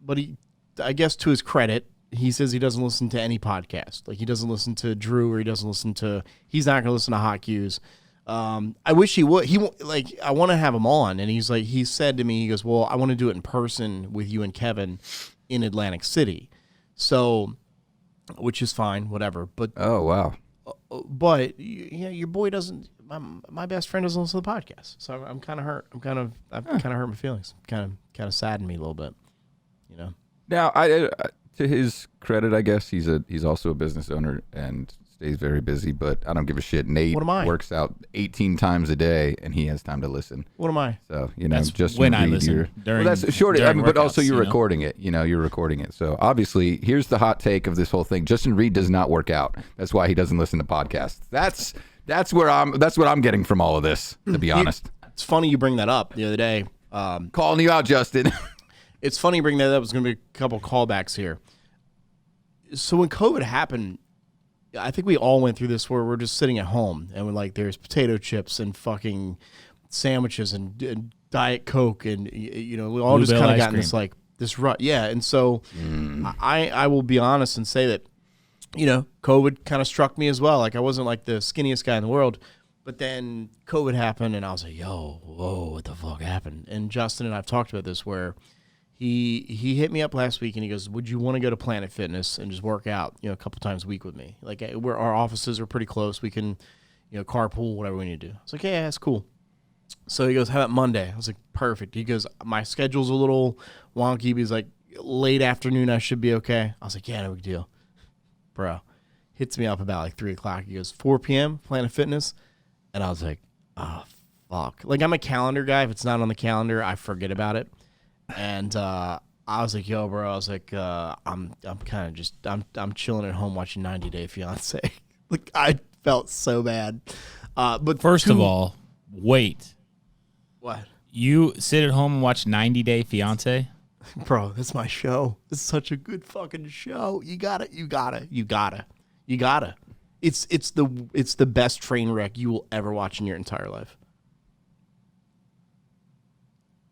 but he, I guess to his credit." He says he doesn't listen to any podcast. Like, he doesn't listen to Drew, or he's not going to listen to HotCues. I wish he would. I want to have him on. And he said to me, he goes, well, I want to do it in person with you and Kevin in Atlantic City. So, which is fine, whatever. But,
Oh wow.
your boy doesn't, my best friend doesn't listen to the podcast. So I'm kind of hurt. I've kind of hurt my feelings. Kind of saddened me a little bit, you know?
Now, I to his credit, I guess he's also a business owner and stays very busy. But I don't give a shit. Nate
What am I?
works out 18 times a day, and he has time to listen.
What am I?
So
That's
just
when I listen, during-
that's short.
during
But also
workouts,
you're
you know?
recording it. You're recording it. So obviously, here's the hot take of this whole thing. Justin Reed does not work out. That's why he doesn't listen to podcasts. That's what I'm getting from all of this. To be honest,
It's funny you bring that up the other day.
calling you out, Justin.
It's funny you bring that up. There's going to be a couple callbacks here. So when COVID happened, I think we all went through this where we're just sitting at home and we're like, there's potato chips and fucking sandwiches and Diet Coke and, we all just
Bluebell
kind of
ice
got in
cream.
this like this rut. Yeah. And so I will be honest and say that, COVID kind of struck me as well. Like, I wasn't like the skinniest guy in the world, but then COVID happened and I was like, whoa, what the fuck happened? And Justin and I've talked about this where he hit me up last week and he goes, would you want to go to Planet Fitness and just work out, a couple times a week with me? Like, our offices are pretty close. We can, carpool, whatever we need to do. I was like, yeah, that's cool. So he goes, how about Monday? I was like, perfect. He goes, my schedule's a little wonky, but he's like, late afternoon, I should be okay. I was like, yeah, no big deal. Bro, hits me up about like 3 o'clock. He goes, 4 p.m., Planet Fitness. And I was like, oh, fuck. Like, I'm a calendar guy. If it's not on the calendar, I forget about it. And I was like, yo, bro, I was like, I'm kind of just, I'm chilling at home watching 90 Day Fiance. Like, I felt so bad. But
First of all, wait.
what?
You sit at home and watch 90 Day Fiance?
Bro, that's my show. It's such a good fucking show. You gotta. It's the best train wreck you will ever watch in your entire life.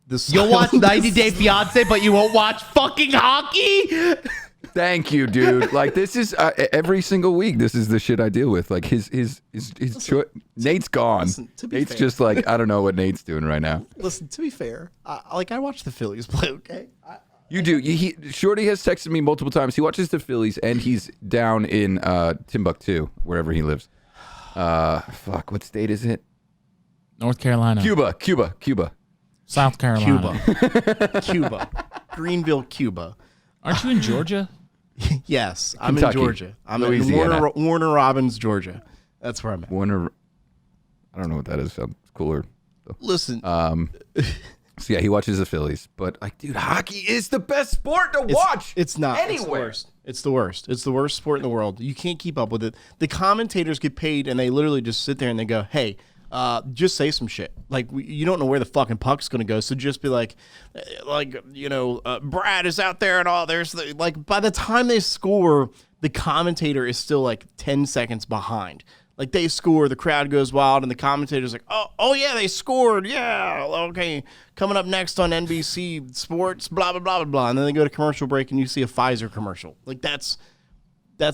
You'll watch 90 Day Fiance, but you won't watch fucking hockey?
Thank you, dude. Like, this is every single week. This is the shit I deal with. Like, Nate's gone. Nate's
fair.
just like, I don't know what Nate's doing right now.
Listen, to be fair, I watch the Phillies play. Okay.
You do. Shorty has texted me multiple times. He watches the Phillies, and he's down in Timbuktu, wherever he lives. Fuck, what state is it?
North Carolina.
Cuba.
South Carolina.
Cuba. Greenville, Cuba.
Aren't you in Georgia?
Yes, I'm
Kentucky.
in Georgia. I'm
Louisiana.
in Warner Robins, Georgia. That's where I'm at.
Warner. I don't know what that is. Sounds cooler.
Listen,
So yeah, he watches the Phillies, but like, dude, hockey is the best sport to watch.
it's not
anywhere.
It's the worst. It's the worst sport in the world. You can't keep up with it. The commentators get paid, and they literally just sit there and they go, "Hey, just say some shit. Like you don't know where the fucking puck's gonna go, so just be like Brad is out there and all. Like by the time they score, the commentator is still like 10 seconds behind. Like they score, the crowd goes wild, and the commentator's like, oh yeah, they scored, yeah, okay. Coming up next on NBC Sports, blah blah blah blah blah, and then they go to commercial break, and you see a Pfizer commercial. Like that's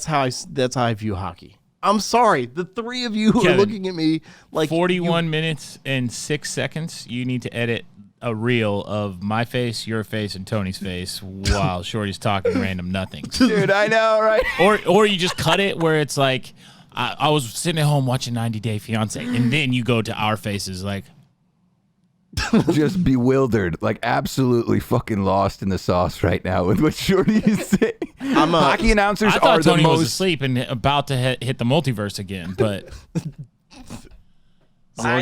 how I view hockey. I'm sorry, the three of you who are looking at me like
41 minutes and 6 seconds. You need to edit a reel of my face, your face, and Tony's face while Shorty's talking random nothings.
Dude, I know, right?
Or you just cut it where it's like, I was sitting at home watching 90 Day Fiance, and then you go to our faces like,
Just bewildered, like absolutely fucking lost in the sauce right now with what Shorty is saying. Hockey announcers
I
are
thought
the
Tony was
most.
asleep and about to hit the multiverse again, but
as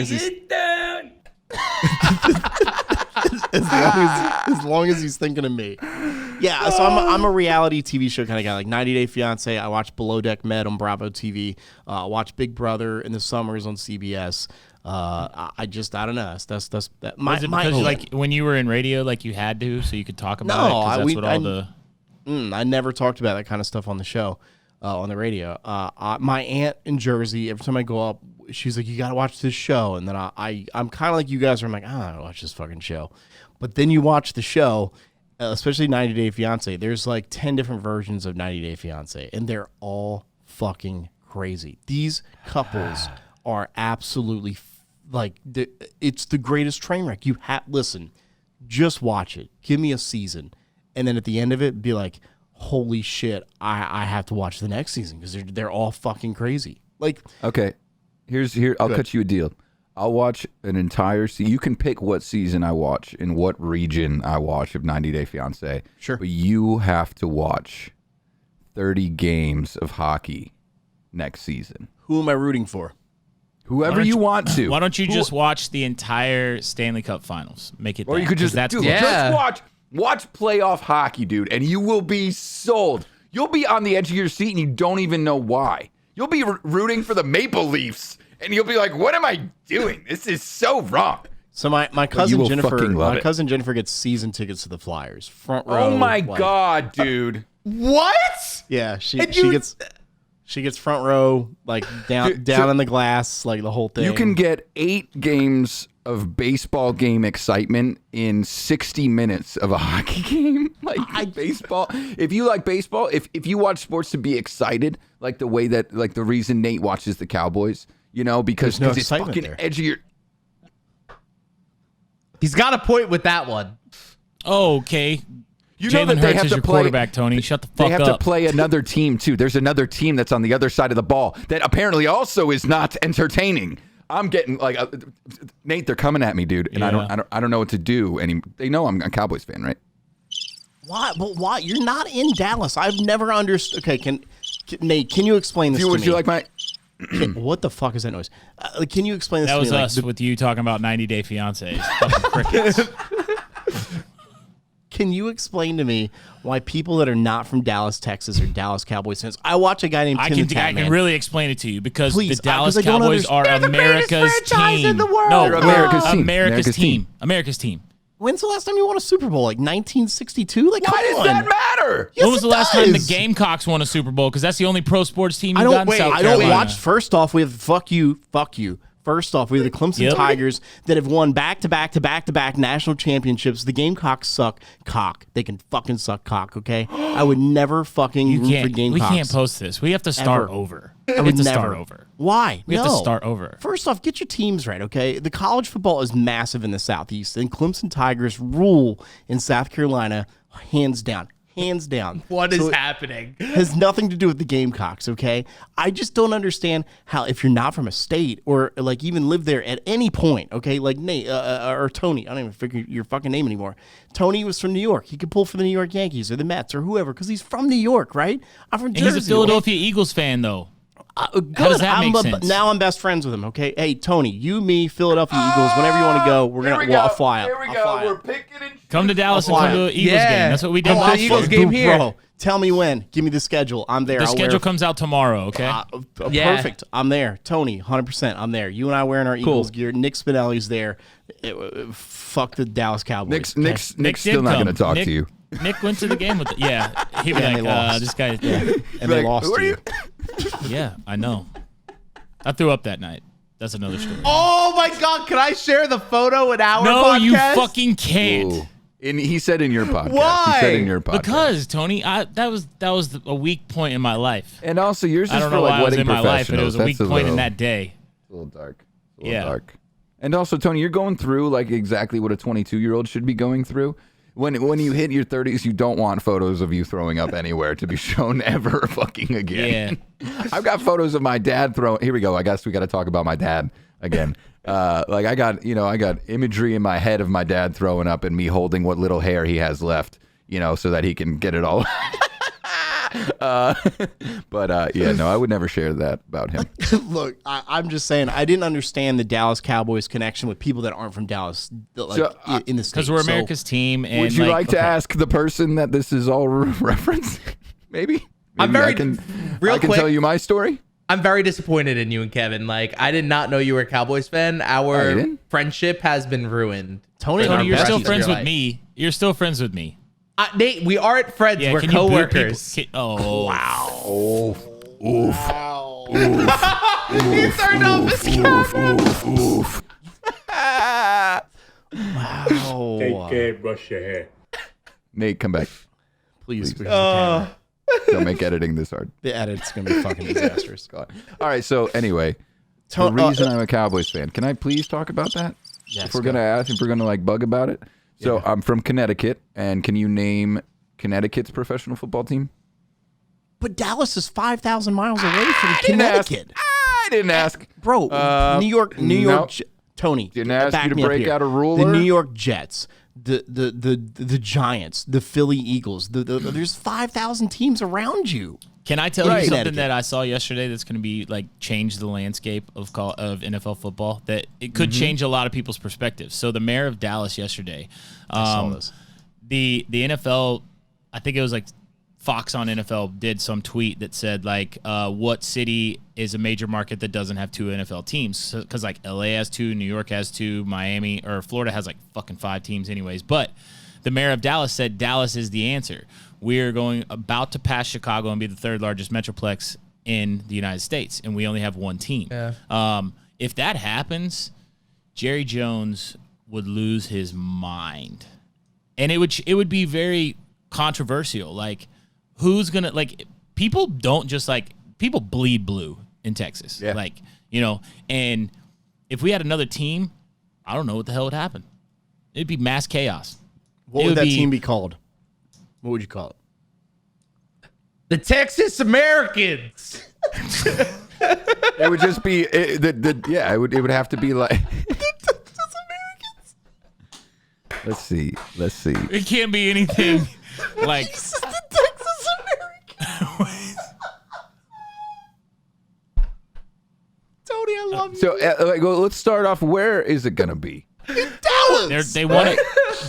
long as he's thinking of me. Yeah, so I'm a reality TV show kind of guy, like 90 Day Fiance. I watch Below Deck Med on Bravo TV. I watch Big Brother in the summers on CBS. I don't know. That's that.
was it because like when you were in radio, like you had to, so you could talk about it? 'Cause that's what all the.
I never talked about that kind of stuff on the show, on the radio. My aunt in Jersey, every time I go up, she's like, "You got to watch this show," and then I'm kind of like you guys, where I'm like, "I don't watch this fucking show," but then you watch the show. Especially 90 Day Fiance, there's like 10 different versions of 90 Day Fiance, and they're all fucking crazy. These couples are absolutely it's the greatest train wreck. Listen, just watch it. Give me a season, and then at the end of it, be like, holy shit, I have to watch the next season because they're all fucking crazy. Like,
Okay, I'll cut you a deal. I'll watch an entire season. You can pick what season I watch and what region I watch of 90 Day Fiance.
Sure.
But you have to watch 30 games of hockey next season.
who am I rooting for?
Whoever you want to.
Why don't you just watch the entire Stanley Cup Finals? Make it.
Or you could just
that's
dude,
Yeah.
just watch playoff hockey, dude, and you will be sold. You'll be on the edge of your seat and you don't even know why. You'll be rooting for the Maple Leafs. And you'll be like, what am I doing? This is so wrong.
So my cousin
will
Jennifer,
fucking love it.
cousin Jennifer gets season tickets to the Flyers, front row.
Oh my
like-
God, dude.
What?
Yeah, she
And you-
gets front row, like down
so-
in the glass, like the whole thing.
You can get 8 games of baseball game excitement in 60 minutes of a hockey game. Like baseball. If you like baseball, if you watch sports to be excited, like the way that, like the reason Nate watches the Cowboys, you know, because
There's no
it's
excitement
fucking
there.
edge of your.
He's got a point with that one.
Oh, okay.
You know
Jalen
that they
Hurts
have
is
to
your
play.
quarterback, Tony. Shut the fuck
They have
up.
to play another team too. There's another team that's on the other side of the ball that apparently also is not entertaining. I'm getting like Nate. They're coming at me, dude, and
Yeah.
I don't know what to do. And they know I'm a Cowboys fan, right?
Why? But why? You're not in Dallas. I've never understood. Okay, Nate, can you explain this to
Would
me?
you like my?
What the fuck is that noise? Can you explain this
That
to
was
me?
us with you talking about 90 Day Fiancés. Fucking crickets.
Can you explain to me why people that are not from Dallas, Texas, or Dallas Cowboys fans? I watch a guy named
I
Tim the
can
Tatman.
really explain it to you because
Please,
the Dallas
'cause I don't
Cowboys are
They're the greatest
America's
franchise
team.
in the world.
No,
They're America's team.
America's team. America's team.
When's the last time you won a Super Bowl? Like 1962? Like,
Why
come
does
on.
that matter?
Yes,
when was
it
the last time the
does.
Gamecocks won a Super Bowl? Because that's the only pro sports team
I
you got
don't
in
wait.
South
I
Carolina.
don't watch. First off, we have fuck you. First off, we have the Clemson Tigers that have won back-to-back national championships. The Gamecocks suck cock. They can fucking suck cock, okay? I would never fucking root for Gamecocks.
We can't post this. We have to start over.
I would never. Why?
We have to start over.
First off, get your teams right, okay? The college football is massive in the Southeast, and Clemson Tigers rule in South Carolina, hands down. Hands down.
What is happening?
Has nothing to do with the Gamecocks, okay? I just don't understand how, if you're not from a state or like even live there at any point, okay? Like Nate or Tony, I don't even figure your fucking name anymore. Tony was from New York. He could pull for the New York Yankees or the Mets or whoever because he's from New York, right? I'm from Jersey.
He's a Philadelphia Eagles fan, though.
Good.
How does that make sense?
Now I'm best friends with him, okay? Hey, Tony, you, me, Philadelphia Eagles, whenever you want to go, I'll fly up.
Here we go. We're picking and
come to Dallas and come to an Eagles game. That's what we do.
Come to the Eagles game here.
Bro, tell me when. Give me the schedule. I'm there.
The schedule comes out tomorrow, okay?
Perfect. I'm there. Tony, 100%. I'm there. You and I wearing our Eagles gear. Nick Spinelli's there. Fuck the Dallas Cowboys.
Nick's still not going to talk to you.
Nick went to the game with Yeah. He'd be like, this guy.
Yeah. And they lost to you.
Yeah, I know. I threw up that night. That's another story.
Oh my God! Can I share the photo in our
No,
podcast?
you fucking can't.
Ooh. And he said in your podcast.
Why?
He said in your podcast.
Because Tony, that was a weak point in my life.
And also, yours is
I don't
for
know
like
why I was
wedding
in my life, but it was a
professionals.
weak point in that day.
It's a little dark. It's a little dark. And also, Tony, you're going through like exactly what a 22-year-old should be going through. When you hit your 30s, you don't want photos of you throwing up anywhere to be shown ever fucking again.
Yeah.
I've got photos of my dad throwing. Here we go. I guess we got to talk about my dad again. Like I got imagery in my head of my dad throwing up and me holding what little hair he has left, so that he can get it all. But I would never share that about him.
Look, I'm just saying, I didn't understand the Dallas Cowboys connection with people that aren't from Dallas, in the state.
Because we're America's team. And
would you like to ask the person that this is all referenced? Maybe
I'm very
I can
quick,
tell you my story.
I'm very disappointed in you and Kevin. Like, I did not know you were a Cowboys fan. Our friendship has been ruined.
Tony,
you're still friends with me. You're still friends with me.
Nate, we aren't friends. We're coworkers.
Wow.
Oof.
Wow.
He turned off his camera.
Wow.
Take care, brush your hair.
Nate, come back.
Please.
Don't make editing this hard.
The edit's going to be fucking disastrous.
God. All right, so anyway, the reason I'm a Cowboys fan, can I please talk about that?
Yes,
if we're going to like bug about it. So I'm from Connecticut, and can you name Connecticut's professional football team?
But Dallas is 5,000 miles away from Connecticut.
I didn't ask.
Bro, New York, Tony.
Didn't ask you to break out a
The
ruler.
New York Jets, the Giants, the Philly Eagles. There's 5,000 teams around you.
Can I tell you something that I saw yesterday that's going to be like change the landscape of NFL football? That it could change a lot of people's perspectives. So the mayor of Dallas yesterday, the NFL, I think it was like Fox on NFL did some tweet that said like, what city is a major market that doesn't have two NFL teams? Because like LA has two, New York has two, Miami or Florida has like fucking 5 teams anyways. But the mayor of Dallas said Dallas is the answer. We're about to pass Chicago and be the 3rd largest metroplex in the United States, and we only have 1 team.
Yeah.
If that happens, Jerry Jones would lose his mind, and it would be very controversial. Like, who's gonna people don't just people bleed blue in Texas, and if we had another team, I don't know what the hell would happen. It'd be mass chaos.
What would that team be called? What would you call it?
The Texas Americans.
It would just be it would have to be like
The Texas Americans.
Let's see.
It can't be anything like
The Texas Americans. Tony, I love you.
So let's start off. Where is it gonna be?
Dallas.
They want it.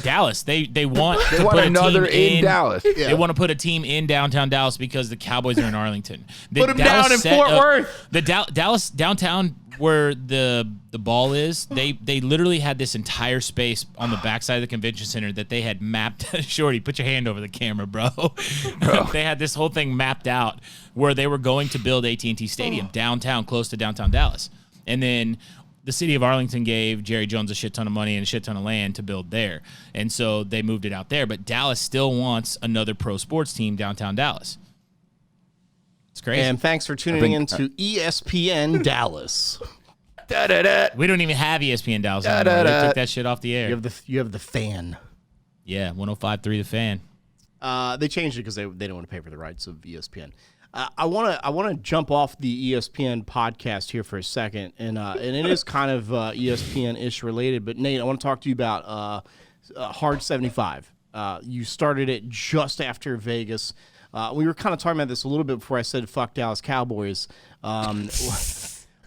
Dallas. They want to
want
put
another
a team
in Dallas.
They want to put a team in downtown Dallas because the Cowboys are in Arlington.
Put them down in Fort Worth.
The Dallas downtown where the ball is. They literally had this entire space on the backside of the convention center that they had mapped. Shorty, put your hand over the camera, bro. They had this whole thing mapped out where they were going to build AT&T Stadium downtown, close to downtown Dallas, and then the city of Arlington gave Jerry Jones a shit ton of money and a shit ton of land to build there. And so they moved it out there. But Dallas still wants another pro sports team downtown Dallas. It's crazy.
And thanks for tuning in to ESPN Dallas.
We don't even have ESPN Dallas anymore. They took that shit off the air.
You have the Fan.
Yeah, 105.3 The Fan.
They changed it because they don't want to pay for the rights of ESPN. I want to jump off the ESPN podcast here for a second, and it is kind of ESPN-ish related. But Nate, I want to talk to you about Hard 75. You started it just after Vegas. We were kind of talking about this a little bit before I said fuck Dallas Cowboys.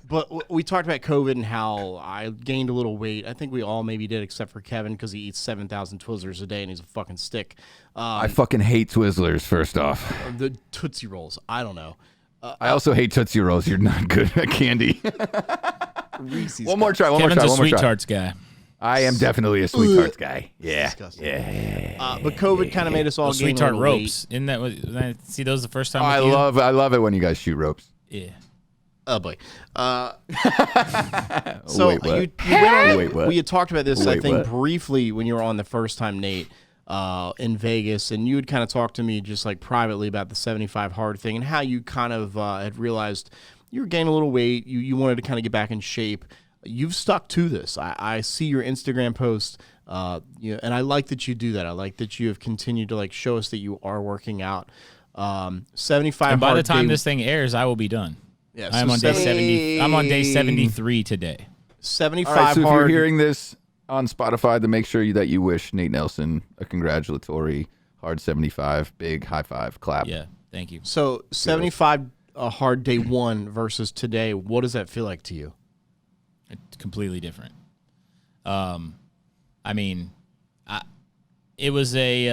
But we talked about COVID and how I gained a little weight. I think we all maybe did, except for Kevin, because he eats 7,000 Twizzlers a day and he's a fucking stick.
I fucking hate Twizzlers, first off.
The Tootsie Rolls. I don't know.
I also hate Tootsie Rolls. You're not good at candy.
Reese's
one more try.
Kevin's a Sweet Tarts guy.
I am definitely a Sweet Tarts guy. Yeah.
Disgusting.
Yeah.
But COVID kind of made us all
Those
gain
Sweet
a
Tart
little
ropes. Isn't that what? See those the first time?
I
with you?
love it when you guys shoot ropes.
Yeah.
Oh boy.
So wait, what?
We had talked about this, I
Wait,
think,
what?
briefly when you were on the first time, Nate, in Vegas, and you had kind of talked to me just like privately about the 75 hard thing and how you kind of had realized you were gaining a little weight. You wanted to kind of get back in shape. You've stuck to this. I see your Instagram post, and I like that you do that. I like that you have continued to like show us that you are working out. 75
And by
hard
the time
day-
this thing airs, I will be done.
Yeah,
I'm
so
on day 70. I'm on day 73 today.
75
All right, so if you're
hard.
hearing this on Spotify, then make sure that you wish Nate Nelson a congratulatory hard 75, big high five, clap.
Yeah. Thank you.
So 75 hard day one versus today. What does that feel like to you?
It's completely different. I mean, it was a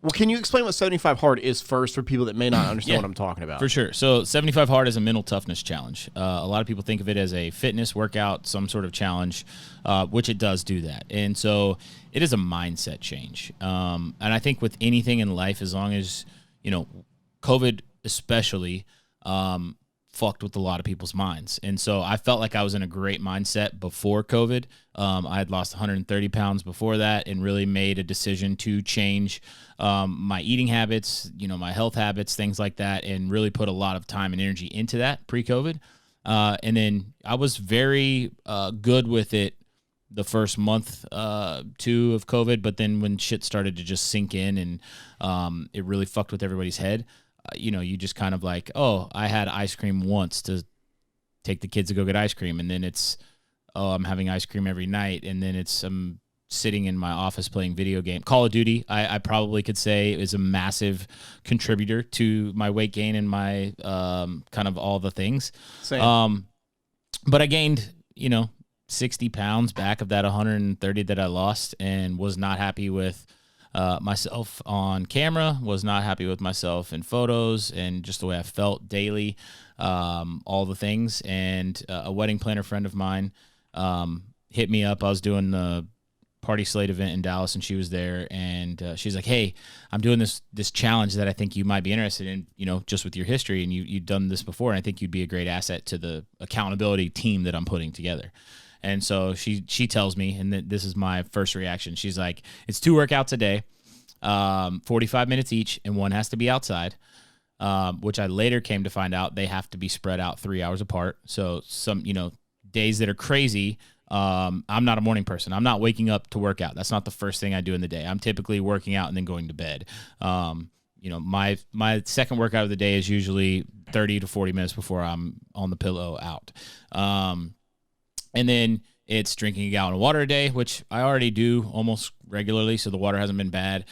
Well, can you explain what 75 hard is first for people that may not understand
Yeah,
what I'm talking about?
for sure. So 75 hard is a mental toughness challenge. A lot of people think of it as a fitness workout, some sort of challenge, which it does do that. And so it is a mindset change. And I think with anything in life, as long as, COVID especially, fucked with a lot of people's minds. And so I felt like I was in a great mindset before COVID. I had lost 130 pounds before that and really made a decision to change my eating habits, my health habits, things like that, and really put a lot of time and energy into that pre-COVID. And then I was very good with it the first month, two of COVID, but then when shit started to just sink in and it really fucked with everybody's head, you just kind of like, oh, I had ice cream once to take the kids to go get ice cream. And then it's, oh, I'm having ice cream every night. And then it's, I'm sitting in my office playing video game. Call of Duty, I probably could say is a massive contributor to my weight gain and my kind of all the things.
Same.
But I gained, 60 pounds back of that 130 that I lost and was not happy with myself on camera, was not happy with myself in photos and just the way I felt daily, all the things. And a wedding planner friend of mine hit me up. I was doing the Party Slate event in Dallas and she was there and she's like, hey, I'm doing this challenge that I think you might be interested in, just with your history and you've done this before. And I think you'd be a great asset to the accountability team that I'm putting together. And so she tells me, and this is my first reaction. She's like, it's 2 workouts a day, 45 minutes each, and one has to be outside, which I later came to find out they have to be spread out 3 hours apart. So some, days that are crazy, I'm not a morning person. I'm not waking up to work out. That's not the first thing I do in the day. I'm typically working out and then going to bed. My second workout of the day is usually 30 to 40 minutes before I'm on the pillow out. And then it's drinking a gallon of water a day, which I already do almost regularly, so the water hasn't been bad.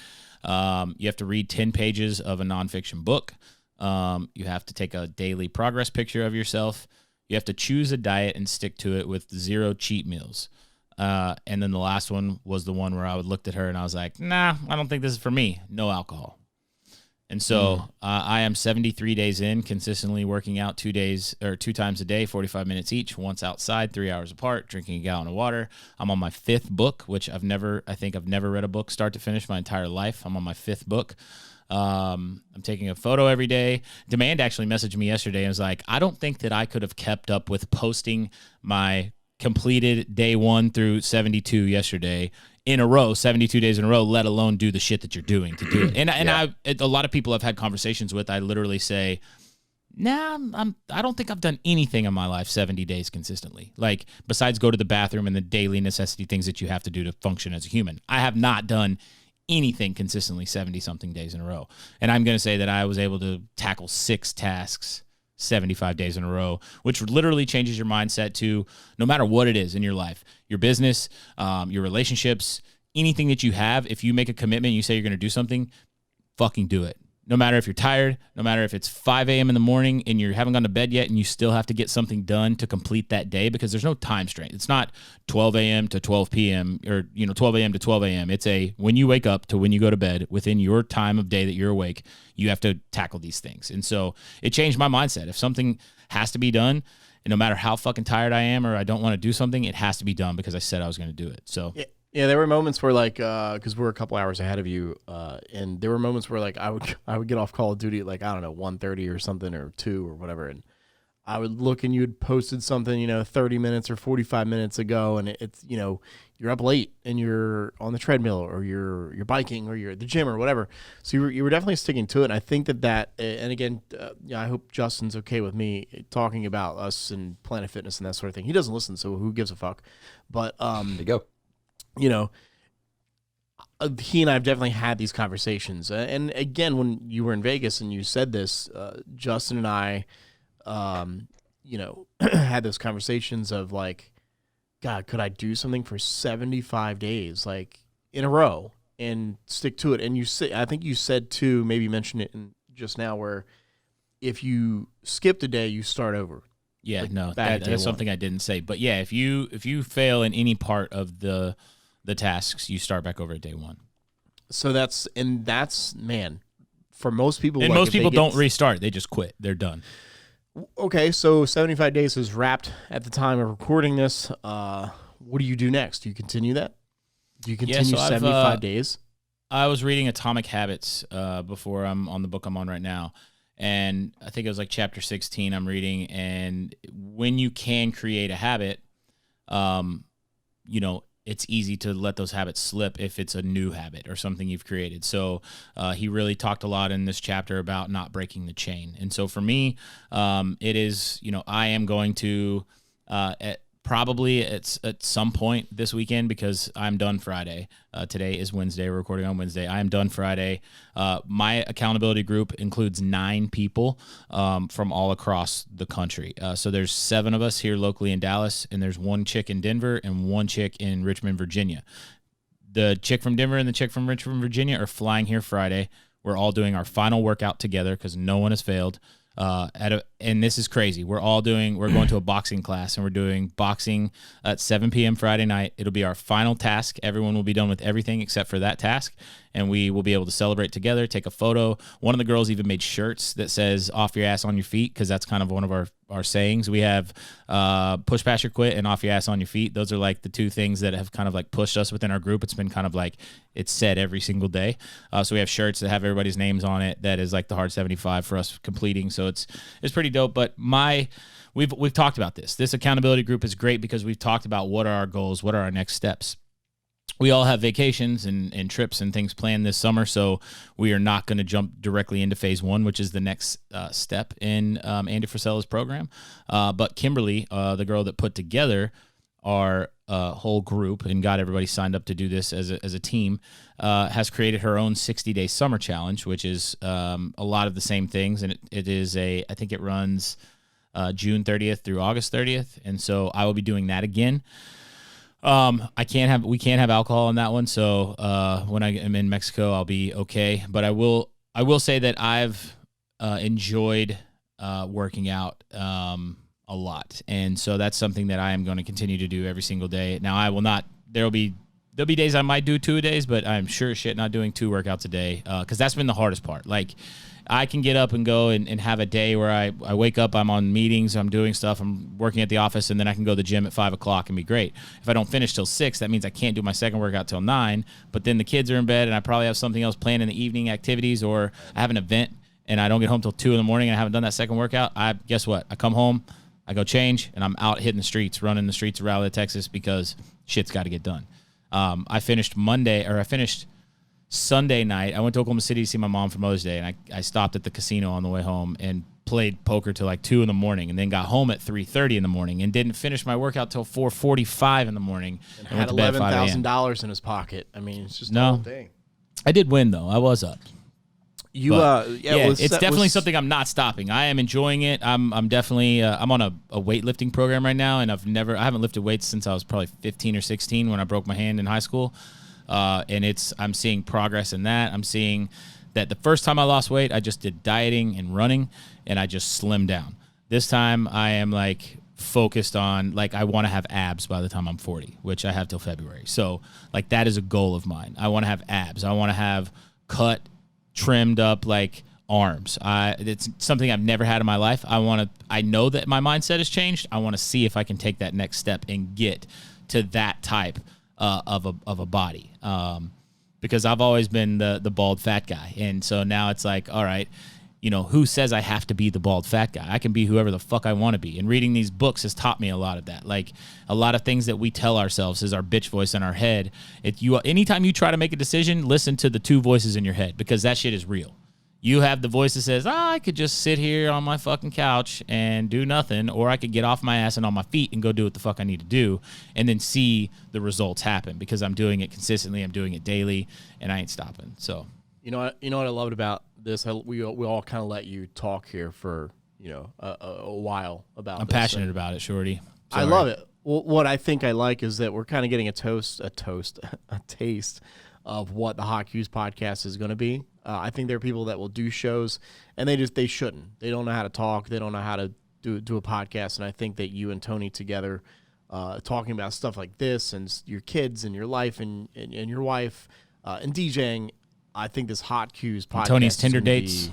You have to read 10 pages of a nonfiction book. You have to take a daily progress picture of yourself. You have to choose a diet and stick to it with 0 cheat meals. And then the last one was the one where I looked at her and I was like, nah, I don't think this is for me. No alcohol. And so I am 73 days in, consistently working out 2 times a day, 45 minutes each, once outside, 3 hours apart, drinking a gallon of water. I'm on my 5th book, which I've never read a book start to finish my entire life. I'm on my 5th book. I'm taking a photo every day. Demand actually messaged me yesterday and was like, I don't think that I could have kept up with posting my completed day 1 through 72 yesterday in a row, 72 days in a row, let alone do the shit that you're doing to do it. And a lot of people I've had conversations with, I literally say, nah, I don't think I've done anything in my life 70 days consistently. Like, besides go to the bathroom and the daily necessity things that you have to do to function as a human. I have not done anything consistently 70-something days in a row. And I'm going to say that I was able to tackle 6 tasks 75 days in a row, which literally changes your mindset to no matter what it is in your life, your business, your relationships, anything that you have. If you make a commitment, you say you're going to do something, fucking do it. No matter if you're tired, no matter if it's 5 a.m. in the morning and you haven't gone to bed yet and you still have to get something done to complete that day, because there's no time strain. It's not 12 a.m. to 12 p.m. or 12 a.m. to 12 a.m. It's when you wake up to when you go to bed, within your time of day that you're awake, you have to tackle these things. And so it changed my mindset. If something has to be done, and no matter how fucking tired I am or I don't want to do something, it has to be done because I said I was going to do it. So
Yeah, there were moments where because we're a couple hours ahead of you, and there were moments where I would get off Call of Duty at 1:30 or something, or 2 or whatever, and I would look and you had posted something 30 minutes or 45 minutes ago, and it's you're up late and you're on the treadmill or you're biking or you're at the gym or whatever, so you were definitely sticking to it. And I think that and again, I hope Justin's okay with me talking about us and Planet Fitness and that sort of thing. He doesn't listen, so who gives a fuck? But
There you go.
He and I have definitely had these conversations. And again, when you were in Vegas and you said this, Justin and I, had those conversations of God, could I do something for 75 days, in a row and stick to it? And I think you said too, maybe mentioned it just now, where if you skip a day, you start over.
Yeah, no, that's something I didn't say. But yeah, if you fail in any part of the tasks, you start back over at day 1.
So that's man, for most people.
And most people don't restart; they just quit. They're done.
Okay, so 75 days is wrapped at the time of recording this. What do you do next? Do you continue that? Do you continue 75 days?
I was reading Atomic Habits before I'm on the book I'm on right now. And I think it was chapter 16 I'm reading. And when you can create a habit, it's easy to let those habits slip if it's a new habit or something you've created. So he really talked a lot in this chapter about not breaking the chain. And so for me, it is, I am going to probably at some point this weekend, because I'm done Friday. Today is Wednesday. We're recording on Wednesday. I am done Friday. My accountability group includes 9 people from all across the country. So there's 7 of us here locally in Dallas, and there's 1 chick in Denver and 1 chick in Richmond, Virginia. The chick from Denver and the chick from Richmond, Virginia are flying here Friday. We're all doing our final workout together because no one has failed. And this is crazy. We're going to a boxing class, and we're doing boxing at 7 p.m. Friday night. It'll be our final task. Everyone will be done with everything except for that task, and we will be able to celebrate together, take a photo. One of the girls even made shirts that says "off your ass on your feet," because that's kind of one of our sayings. We have push past your quit and off your ass on your feet. Those are the 2 things that have kind of pushed us within our group. It's been kind of it's said every single day. So we have shirts that have everybody's names on it. That is the hard 75 for us completing. So it's pretty dope. But we've talked about this. This accountability group is great because we've talked about what are our goals, what are our next steps. We all have vacations and trips and things planned this summer, so we are not going to jump directly into phase 1, which is the next step in Andy Frisella's program. But Kimberly, the girl that put together our whole group and got everybody signed up to do this as a team, has created her own 60-day summer challenge, which is a lot of the same things. And it is I think it runs June 30th through August 30th. And so I will be doing that again. We can't have alcohol on that one. So when I am in Mexico, I'll be okay. But I will say that I've enjoyed working out a lot. And so that's something that I am going to continue to do every single day. Now I will not, there'll be days I might do 2 a days, but I'm sure as shit not doing 2 workouts a day. Cause that's been the hardest part. I can get up and go and have a day where I wake up, I'm on meetings, I'm doing stuff, I'm working at the office, and then I can go to the gym at 5 o'clock and be great. If I don't finish till 6, that means I can't do my second workout till 9, but then the kids are in bed and I probably have something else planned in the evening activities, or I have an event and I don't get home till 2 in the morning and I haven't done that second workout. Guess what? I come home, I go change, and I'm out hitting the streets, running the streets of Raleigh, Texas, because shit's got to get done. I finished Sunday night. I went to Oklahoma City to see my mom for Mother's Day, and I stopped at the casino on the way home and played poker till like 2 a.m, and then got home at 3:30 in the morning, and didn't finish my workout till 4:45 in the morning.
And had $11,000 in his pocket. I mean, it's just the whole thing.
I did win though. I was up. It's definitely something I'm not stopping. I am enjoying it. I'm definitely I'm on a weightlifting program right now, and I haven't lifted weights since I was probably 15 or 16 when I broke my hand in high school. And I'm seeing progress in that. I'm seeing that the first time I lost weight, I just did dieting and running, and I just slimmed down. This time I am like focused on, like, I want to have abs by the time I'm 40, which I have till February. So like that is a goal of mine. I want to have abs. I want to have cut, trimmed up like arms. It's something I've never had in my life. I know that my mindset has changed. I want to see if I can take that next step and get to that type of a body. Because I've always been the bald fat guy. And so now it's like, all right, who says I have to be the bald fat guy? I can be whoever the fuck I want to be. And reading these books has taught me a lot of that. Like a lot of things that we tell ourselves is our bitch voice in our head. Anytime you try to make a decision, listen to the two voices in your head, because that shit is real. You have the voice that says, I could just sit here on my fucking couch and do nothing, or I could get off my ass and on my feet and go do what the fuck I need to do, and then see the results happen, because I'm doing it consistently, I'm doing it daily, and I ain't stopping. So,
you know what I loved about this? We all kind of let you talk here for a while about.
I'm passionate about it, Shorty.
Sorry. I love it. Well, what I think I like is that we're kind of getting a taste of what the HotCues podcast is going to be. I think there are people that will do shows, and they shouldn't. They don't know how to talk. They don't know how to do a podcast. And I think that you and Tony together, talking about stuff like this and your kids and your life and your wife and DJing, I think this HotCues podcast.
Tony's Tinder dates.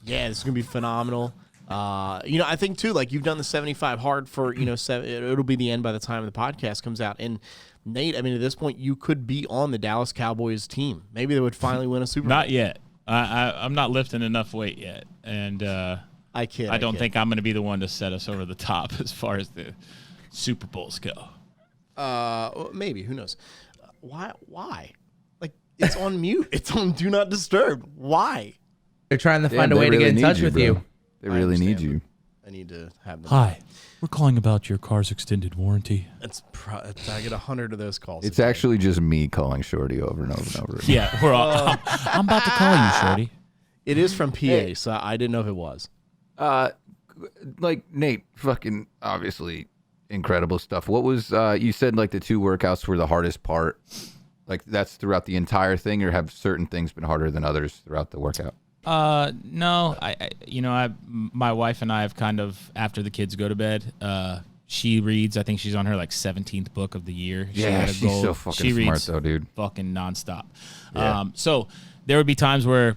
This is gonna be phenomenal. I think too, like you've done the 75 hard for it'll be the end by the time the podcast comes out. And Nate, I mean, at this point, you could be on the Dallas Cowboys team. Maybe they would finally win a Super Bowl.
Not yet. I'm not lifting enough weight yet, and I don't think I'm going to be the one to set us over the top as far as the Super Bowls go.
Maybe, who knows? Why? Like, it's on mute. It's on Do Not Disturb. Why?
They're trying to find a way to get in touch with you.
They really need you.
I need to have them.
Hi. We're calling about your car's extended warranty.
I get 100 of those calls.
It's actually just me calling Shorty over and over and over again.
Yeah, we're all. I'm about to call you, Shorty.
It is from PA, so I didn't know if it was.
Like Nate, fucking obviously incredible stuff. What was you said? Like the 2 workouts were the hardest part. Like that's throughout the entire thing, or have certain things been harder than others throughout the workout?
No, my wife and I have kind of, after the kids go to bed, she reads, I think she's on her like 17th book of the year.
She's so fucking smart though, dude.
Fucking nonstop.
Yeah.
So there would be times where,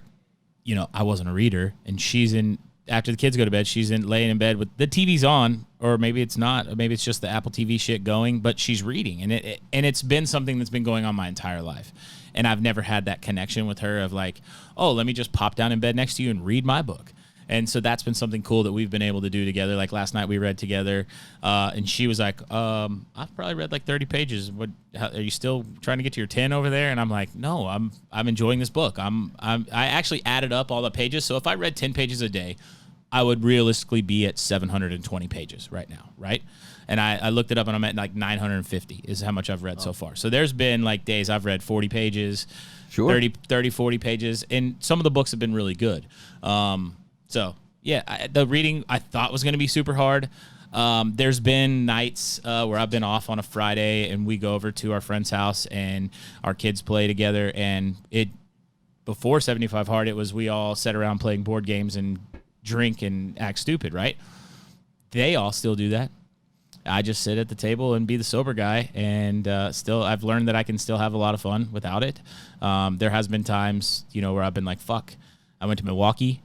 I wasn't a reader, and after the kids go to bed, she's laying in bed with the TV's on, or maybe it's not, or maybe it's just the Apple TV shit going, but she's reading, and it's been something that's been going on my entire life. And I've never had that connection with her of like, oh, let me just pop down in bed next to you and read my book. And so that's been something cool that we've been able to do together. Like last night we read together, and she was like, I've probably read like 30 pages. Are you still trying to get to your 10 over there? And I'm like, no, I'm enjoying this book. I actually added up all the pages. So if I read 10 pages a day, I would realistically be at 720 pages right now, right? And I looked it up, and I'm at like 950 is how much I've read so far. So there's been like days I've read 40 pages,
sure.
30, 40 pages, and some of the books have been really good. So, yeah, the reading I thought was going to be super hard. There's been nights where I've been off on a Friday, and we go over to our friend's house, and our kids play together. And before 75 Hard, it was we all sat around playing board games and drink and act stupid, right? They all still do that. I just sit at the table and be the sober guy, and still I've learned that I can still have a lot of fun without it. There has been times, where I've been like, fuck, I went to Milwaukee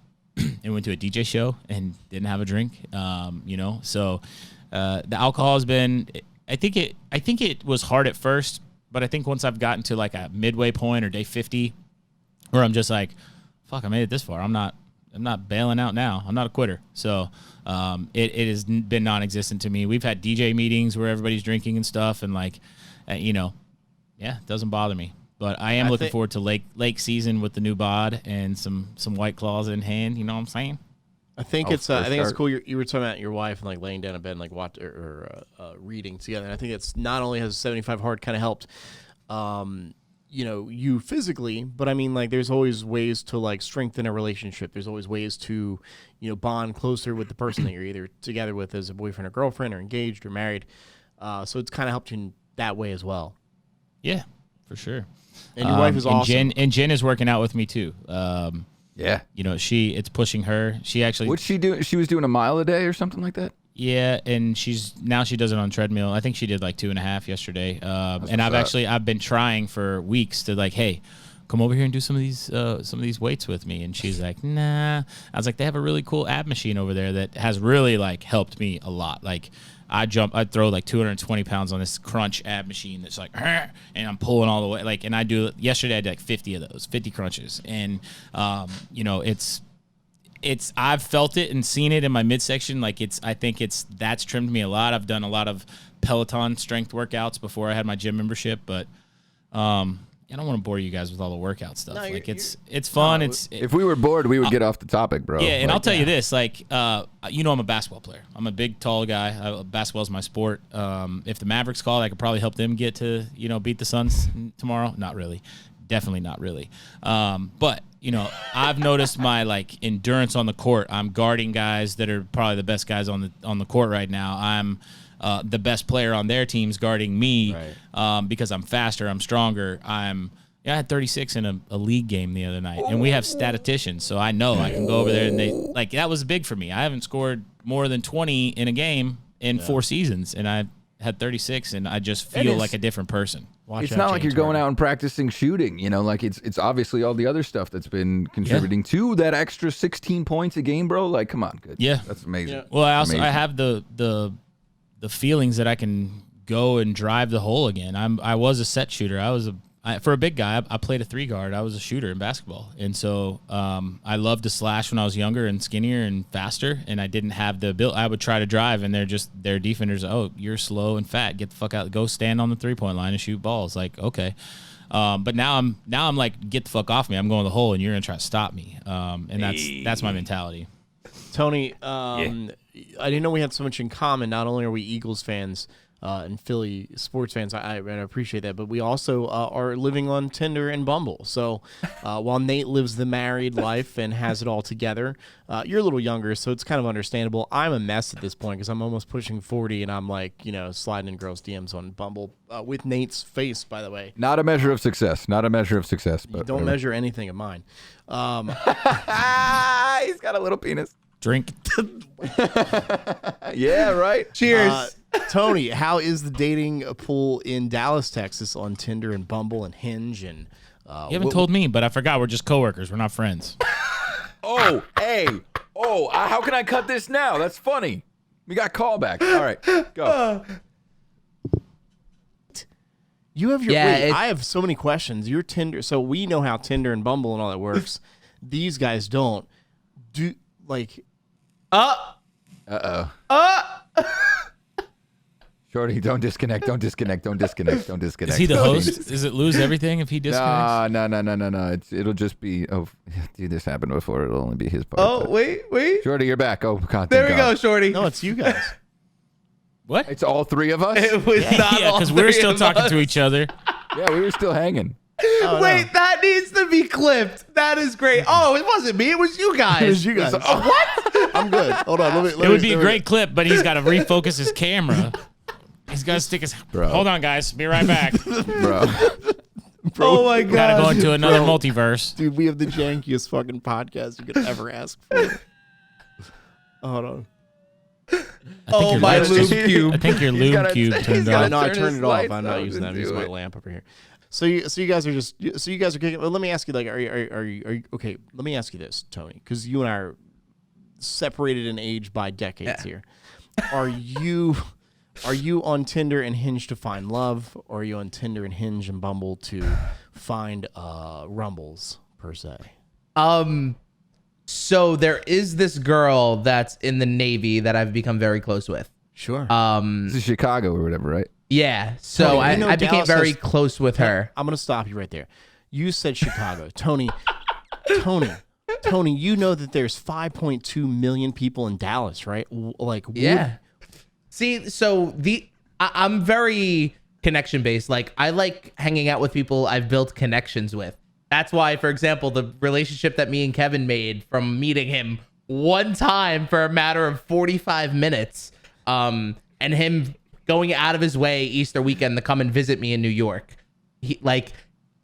and went to a DJ show and didn't have a drink, So the alcohol has been, I think it was hard at first, but I think once I've gotten to like a midway point or day 50 where I'm just like, fuck, I made it this far. I'm not bailing out now. I'm not a quitter. So it has been non-existent to me. We've had DJ meetings where everybody's drinking and stuff, and like, it doesn't bother me. But I am looking forward to lake season with the new bod and some White Claws in hand. You know what I'm saying?
I think it's cool. You were talking about your wife and like laying down in bed and like watch or reading together. And I think it's not only has 75 Hard kind of helped, you physically, but I mean like there's always ways to like strengthen a relationship. There's always ways to bond closer with the person that you're either together with as a boyfriend or girlfriend or engaged or married. So it's kind of helped you in that way as well.
Yeah, for sure.
And your wife is awesome.
Jen is working out with me too.
Yeah.
It's pushing her. She actually.
What's she doing? She was doing a mile a day or something like that?
Yeah, and she does it on treadmill. I think she did like 2.5 yesterday. And I've been trying for weeks to like, hey, come over here and do some of these weights with me. And she's like, nah. I was like, they have a really cool ab machine over there that has really like helped me a lot. Like I throw like 220 pounds on this crunch ab machine that's like, and I'm pulling all the way. Like, and yesterday I did like 50 of those, 50 crunches. And, I've felt it and seen it in my midsection. Like that's trimmed me a lot. I've done a lot of Peloton strength workouts before I had my gym membership, but, I don't want to bore you guys with all the workout stuff. No, it's fun.
If we were bored, we would get off the topic, bro.
Yeah, and I'll tell you this, like, I'm a basketball player. I'm a big, tall guy. Basketball's my sport. If the Mavericks call, I could probably help them get to, beat the Suns tomorrow. Not really. Definitely not really. But, I've noticed my, like, endurance on the court. I'm guarding guys that are probably the best guys on the court right now. I'm the best player on their team's guarding me because I'm faster, I'm stronger. I had 36 in a league game the other night, and we have statisticians, so I know I can go over there and that was big for me. I haven't scored more than 20 in a game in 4 seasons, and I had 36, and I just feel like a different person.
It's not like you're going out and practicing shooting, like it's obviously all the other stuff that's been contributing to that extra 16 points a game, bro. Like, come on, good.
Yeah,
that's amazing.
Yeah. Well, I have the feelings that I can go and drive the hole again. I was a set shooter. For a big guy, I played a 3 guard. I was a shooter in basketball. And so I loved to slash when I was younger and skinnier and faster, and I didn't have the ability. I would try to drive, and their defenders, oh, you're slow and fat. Get the fuck out. Go stand on the 3-point line and shoot balls. Like, okay. But now I'm like, get the fuck off me. I'm going to the hole, and you're going to try to stop me. And that's my mentality.
Tony, I didn't know we had so much in common. Not only are we Eagles fans and Philly sports fans, I appreciate that, but we also are living on Tinder and Bumble. So while Nate lives the married life and has it all together, you're a little younger, so it's kind of understandable. I'm a mess at this point because I'm almost pushing 40, and I'm like, sliding in girls' DMs on Bumble with Nate's face, by the way.
Not a measure of success. Not a measure of success. But
you don't measure anything of mine.
He's got a little penis.
Drink.
Yeah, right.
Cheers.
Tony, how is the dating pool in Dallas, Texas on Tinder and Bumble and Hinge? And
you haven't told me, but I forgot we're just coworkers. We're not friends.
Oh, hey. Oh, how can I cut this now? That's funny. We got callback. All right, go.
You have your I have so many questions. Your Tinder, so we know how Tinder and Bumble and all that works. These guys don't.
Shorty, don't disconnect. Don't disconnect.
Is he the host? Does it lose everything if he disconnects?
No. It'll just be. Oh, dude, this happened before. It'll only be his part.
Oh, wait.
Shorty, you're back. Oh, God.
There we go, Shorty.
No, it's you guys.
What?
It's all 3 of us?
It was not
because we're still talking to each other.
Yeah, we were still hanging.
Oh, wait, no. That needs to be clipped. That is great. Oh, it wasn't me. It was you guys.
It was you guys.
What?
I'm good. Hold on.
It would be a great clip, but he's got to refocus his camera. He's got to stick his...
Bro.
Hold on, guys. Be right back.
Bro.
Oh, my God.
Got to go into another multiverse.
Dude, we have the jankiest fucking podcast you could ever ask for. Hold on.
Oh, my lube cube.
I think your lube cube turned on.
No, I turned it off. I'm not using that. I'm using my lamp over here. So you guys are kicking. Well, let me ask you, like, are you okay? Let me ask you this, Tony, because you and I are separated in age by decades here. Are you on Tinder and Hinge to find love, or are you on Tinder and Hinge and Bumble to find rumbles per se?
So there is this girl that's in the Navy that I've become very close with.
Sure.
This is Chicago or whatever, right?
Yeah. So
Tony, you know
I became
Dallas
very
has-
close with her.
I'm gonna stop you right there. You said Chicago, Tony. Tony, you know that there's 5.2 million people in Dallas, right?
Yeah. See, so I'm very connection based. Like, I like hanging out with people I've built connections with. That's why, for example, the relationship that me and Kevin made from meeting him one time for a matter of 45 minutes, and him going out of his way Easter weekend to come and visit me in New York.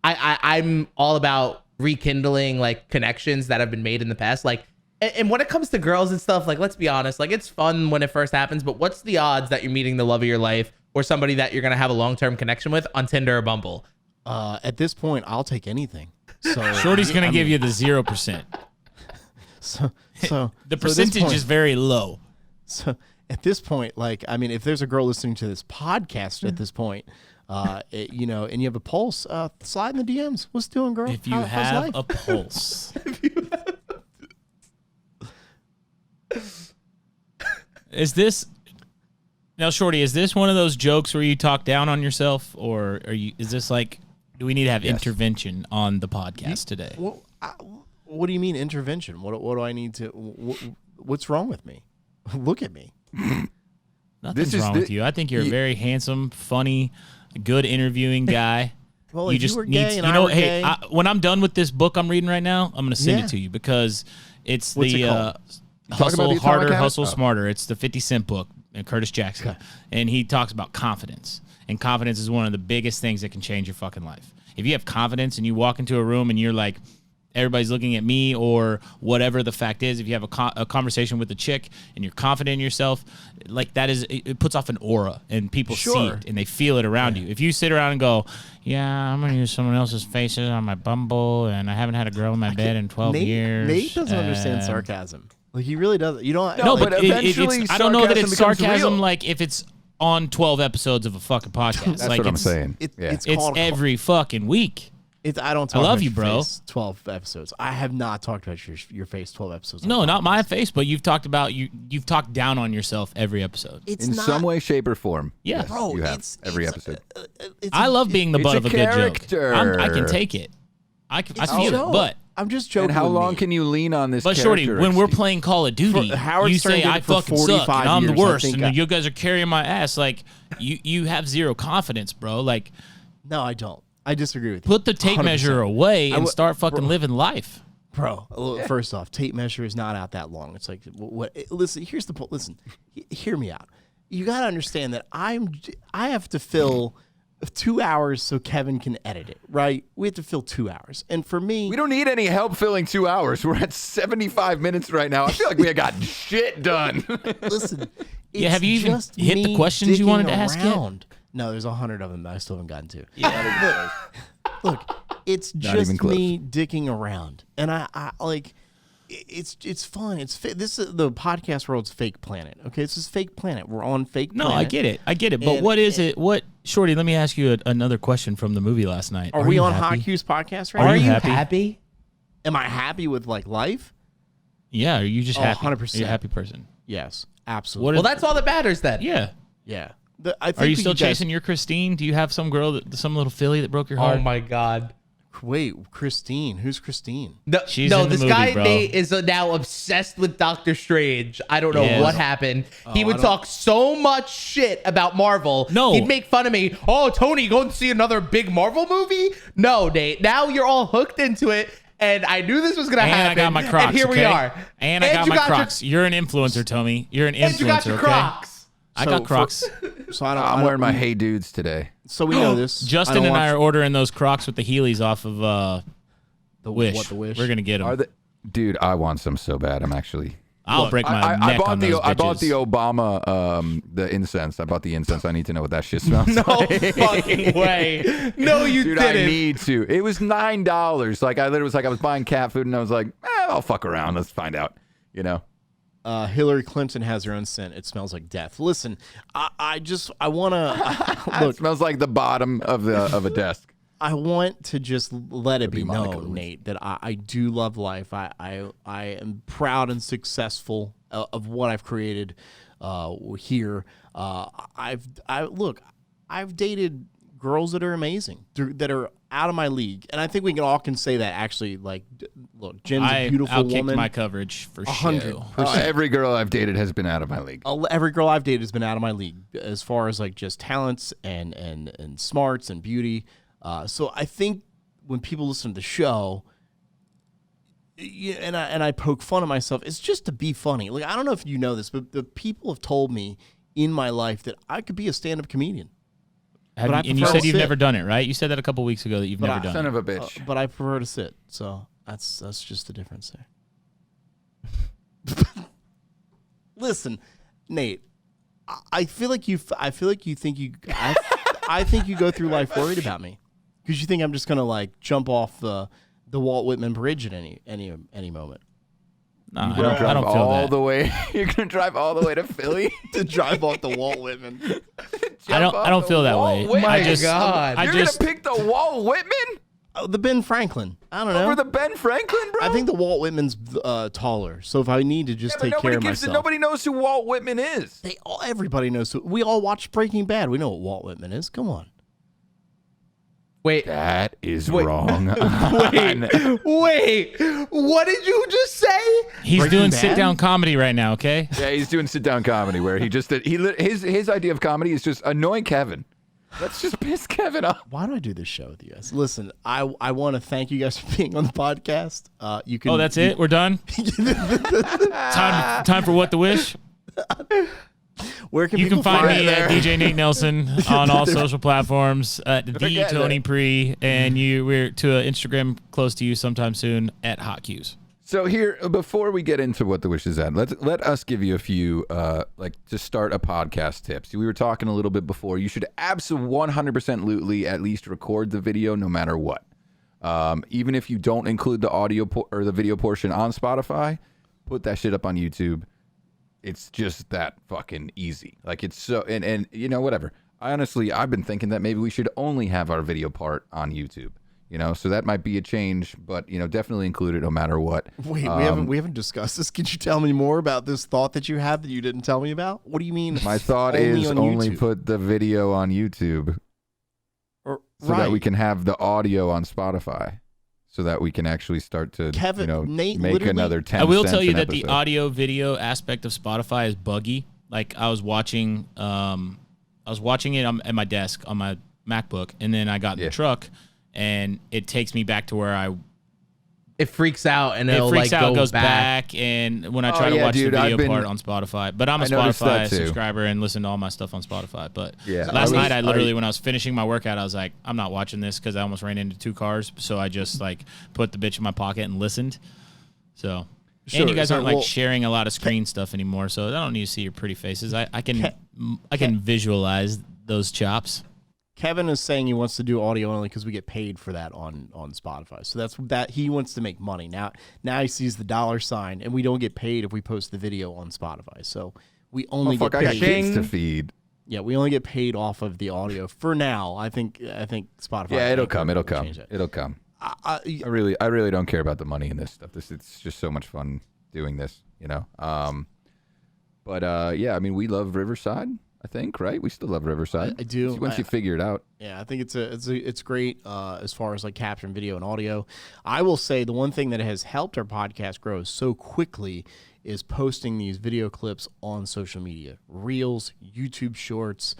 I'm all about rekindling like connections that have been made in the past. Like, and when it comes to girls and stuff, like, let's be honest, like, it's fun when it first happens, but what's the odds that you're meeting the love of your life or somebody that you're going to have a long-term connection with on Tinder or Bumble?
At this point, I'll take anything. So
Shorty's gonna give you the 0%.
So
The percentage is very low.
So at this point, like, I mean, if there's a girl listening to this podcast at this point, and you have a pulse, slide in the DMs. What's doing, girl?
If you
How's
have
life?
a pulse. Is this now, Shorty? Is this one of those jokes where you talk down on yourself, or is this like? Do we need to have intervention on the podcast today?
What do you mean intervention? What do I need to? What's wrong with me? Look at me.
Nothing's wrong with you. I think you're a very handsome, funny, good interviewing guy.
Well,
you
if
just
you were
need,
gay and I were
hey,
gay,
when I'm done with this book I'm reading right now, I'm gonna send
Yeah.
it to you because it's
What's it
the
called?
Hustle
the Atomic
Harder,
Habits?
Hustle
Oh.
Smarter. It's the 50 Cent book, and Curtis Jackson, and he talks about confidence. And confidence is one of the biggest things that can change your fucking life. If you have confidence and you walk into a room and you're like, everybody's looking at me or whatever the fact is, if you have a conversation with a chick and you're confident in yourself, like that is, it puts off an aura and people see
Sure.
it and they feel it around you. If you sit around and go, yeah, I'm going to use someone else's faces on my Bumble and I haven't had a girl in my bed in 12 years.
Nate doesn't understand sarcasm. Like, he really doesn't. You don't.
No,
like,
but eventually
I don't know that it's
sarcasm becomes
sarcasm
real.
like if it's on 12 episodes of a fucking podcast.
That's
like
what I'm
it's,
saying.
It's
It's
called
every fucking week.
I don't talk
I love
about
you,
your
bro.
face 12 episodes. I have not talked about your face 12 episodes.
No, not my face, but you've talked about you've talked down on yourself every episode.
It's
In
not,
some way, shape, or form.
Yeah.
Yes,
bro.
you have
it's
every
it's,
episode.
I love being the
it's
butt
a
of a good joke.
character.
I can take it. I
It's
feel
a joke.
it, but
I'm just joking.
And how
with
long
me.
can you lean on this?
But Shorty,
character,
when we're
Steve?
playing Call of Duty,
Howard
you
Stern
say
did
I
it for
fucking suck
45
and I'm the
years, I
worst
think
and you guys are carrying my ass. Like you have zero confidence, bro. Like
No, I don't. I disagree with you.
put the tape
100%.
measure away and
would-
start fucking living life.
Bro, first off, tape measure is not out that long. It's like, what? Listen, here's the point. Listen, hear me out. You got to understand that I have to fill 2 hours so Kevin can edit it, right? We have to fill 2 hours. And for me,
We don't need any help filling 2 hours. We're at 75 minutes right now. I feel like we got shit done.
listen,
Yeah, have you even
just
hit the
me
questions you wanted to
digging
ask yet?
around. No, there's 100 of them that I still haven't gotten to. Yeah. Look, it's
Not
just
even close.
me dicking around, and I like. It's fun. This is the podcast world's fake planet. Okay, this is fake planet. We're on fake.
No,
planet.
I get it. But
And-
what is it? What, Shorty? Let me ask you another question from the movie last night.
Are we
you
on
happy?
HotCues podcast right
Are
now?
Are
you
you
happy?
happy?
Am I happy with like life?
Yeah, are you just
Oh,
happy?
100%.
Are you a happy person?
Yes, absolutely.
What
Well, that's all that matters then.
Yeah.
Yeah. I think
Are you
that
still
guys-
chasing your Christine? Do you have some girl, some little filly that broke your heart?
Oh my God.
Wait, Christine. Who's Christine?
No,
She's
no,
in the
this
movie,
guy
bro.
Nate is now obsessed with Doctor Strange. I don't know
Yes.
what happened. He
I
would
don't-
talk so much shit about Marvel.
No.
He'd make fun of me. Oh, Tony, you going to see another big Marvel movie? No, Nate. Now you're all hooked into it, and I knew this was gonna
And
happen.
I got my Crocs.
And here we
okay?
are.
And I got
you
my
your-
Crocs. You're an influencer, Tommy. You're an influencer.
and you got your
okay?
Crocs.
I
So
got
for-
Crocs.
So I don't.
I'm wearing my Hey Dudes today.
So we know this.
Justin
don't
and I
watch
are ordering those Crocs with the Heelys off of
the
Wish.
What the Wish?
We're gonna get them.
Are the dude? I want some so bad. I'm actually.
I'll break my
I
neck
bought
on
the
those
I bought
bitches.
the Obama the incense. I bought the incense. I need to know what that shit smells
No
like.
fucking way. No, you
Dude,
didn't.
I need to. It was $9. Like I literally was like I was buying cat food and I was like, I'll fuck around. Let's find out. You know.
Hillary Clinton has her own scent. It smells like death. Listen, I want to
It
look.
smells like the bottom of a desk.
I want to just let it be
Monica
known,
Lewinsky.
Nate, that I do love life. I am proud and successful of what I've created here. I've dated girls that are amazing, that are out of my league, and I think we can all say that. Actually, like, look, Jen's a beautiful
outkicked
woman.
my coverage for
100%.
sure.
Every girl I've dated has been out of my league.
Every girl I've dated has been out of my league as far as like just talents and smarts and beauty. So I think when people listen to the show, and I poke fun at myself, it's just to be funny. Like, I don't know if you know this, but the people have told me in my life that I could be a stand-up comedian.
And you said you've never done it, right? You said that a couple weeks ago that you've never done
Son
it.
of a bitch.
But I prefer to sit. So that's just the difference there. Listen, Nate, I think you go through life worried about me because you think I'm just gonna like jump off the Walt Whitman Bridge at any moment.
No, I don't feel
all
that.
the way. You're gonna drive all the way to Philly
To drive off the Walt Whitman.
I don't feel that way.
Whitman.
My
I just,
God.
I
You're
just,
gonna pick the Walt Whitman
Oh, the Ben Franklin. I don't know.
over the Ben Franklin, bro.
I think the Walt Whitman's taller. So if I need to just
but
take care
nobody
of myself,
nobody knows who Walt Whitman is.
everybody knows. We all watch Breaking Bad. We know what Walt Whitman is. Come on.
Wait,
That is wrong.
wait. What did you just say?
he's
Breaking
doing
Bad?
sit-down comedy right now, okay?
Yeah, he's doing sit-down comedy where his idea of comedy is just annoying Kevin. Let's just piss Kevin off.
Why do I do this show with you guys? Listen, I want to thank you guys for being on the podcast. You can.
Oh, that's it? We're done? Time for What the Wish?
Where can
You
people
can find me
there?
at DJ Nate Nelson on all social platforms, the
Forget
Tony
that.
Pre, and we're to an Instagram close to you sometime soon at HotCues.
So here, before we get into what the wish is at, let us give you a few, to start a podcast tips. We were talking a little bit before. You should absolutely 100% at least record the video no matter what. Even if you don't include the audio or the video portion on Spotify, put that shit up on YouTube. It's just that fucking easy. Like, it's so, and you know, whatever. I've been thinking that maybe we should only have our video part on YouTube. You know, so that might be a change, but you know, definitely include it no matter what.
Wait, we haven't discussed this. Could you tell me more about this thought that you have that you didn't tell me about? What do you mean?
My thought
only
is
on
only
YouTube?
put the video on YouTube so that we can have the audio on Spotify, so that we can actually start to
Nate,
make
literally-
another 10
I will
cents
tell you
an
that the
episode.
audio video aspect of Spotify is buggy. Like, I was watching it at my desk on my MacBook, and then I got in the truck, and it takes me back to where
It freaks out and
it
it'll
freaks
like
out,
go
goes
back.
back, and when I try to
yeah,
watch
dude,
the
I've
video
been-
part on Spotify, but I'm a
I noticed that
Spotify
too.
subscriber and listen to all my stuff on Spotify. But
Yeah,
last night
I
when I was finishing my workout, I was like, I'm not watching this because I almost ran into two cars, so I just like put the bitch in my pocket and listened. So.
Sure,
And you guys
so,
aren't like
well,
sharing a lot of screen stuff anymore, so I don't need to see your pretty faces. I can visualize those chops.
Kevin is saying he wants to do audio only because we get paid for that on Spotify. So that he wants to make money. Now he sees the dollar sign, and we don't get paid if we post the video on Spotify. So we only get
I got
paid.
kids to feed.
Yeah, we only get paid off of the audio for now. I think Spotify.
Yeah, it'll
Anchor
come. It'll
will
come.
change that.
It'll come.
I-
I really don't care about the money in this stuff. It's just so much fun doing this, you know. But yeah, I mean, we love Riverside. I think, right? We still love Riverside.
I do.
Once you figure it out.
Yeah, I think it's great as far as like capturing video and audio. I will say the one thing that has helped our podcast grow so quickly is posting these video clips on social media, Reels, YouTube Shorts,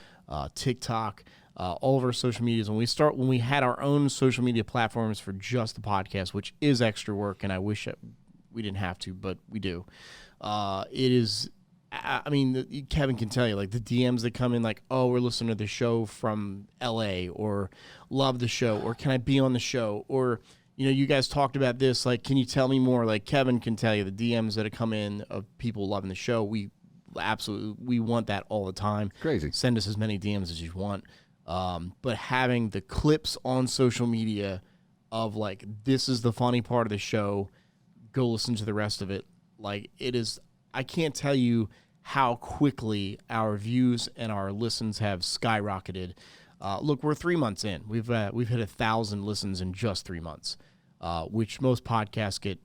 TikTok, all of our social medias. When we had our own social media platforms for just the podcast, which is extra work, and I wish we didn't have to, but we do. It is. I mean, Kevin can tell you, like, the DMs that come in, like, oh, we're listening to the show from LA, or love the show, or can I be on the show, or, you know, you guys talked about this, like, can you tell me more? Like, Kevin can tell you the DMs that have come in of people loving the show. We want that all the time.
Crazy.
Send us as many DMs as you want. But having the clips on social media of, like, this is the funny part of the show, go listen to the rest of it. Like, it is, I can't tell you how quickly our views and our listens have skyrocketed. Look, we're 3 months in. We've hit 1,000 listens in just 3 months, which most podcasts get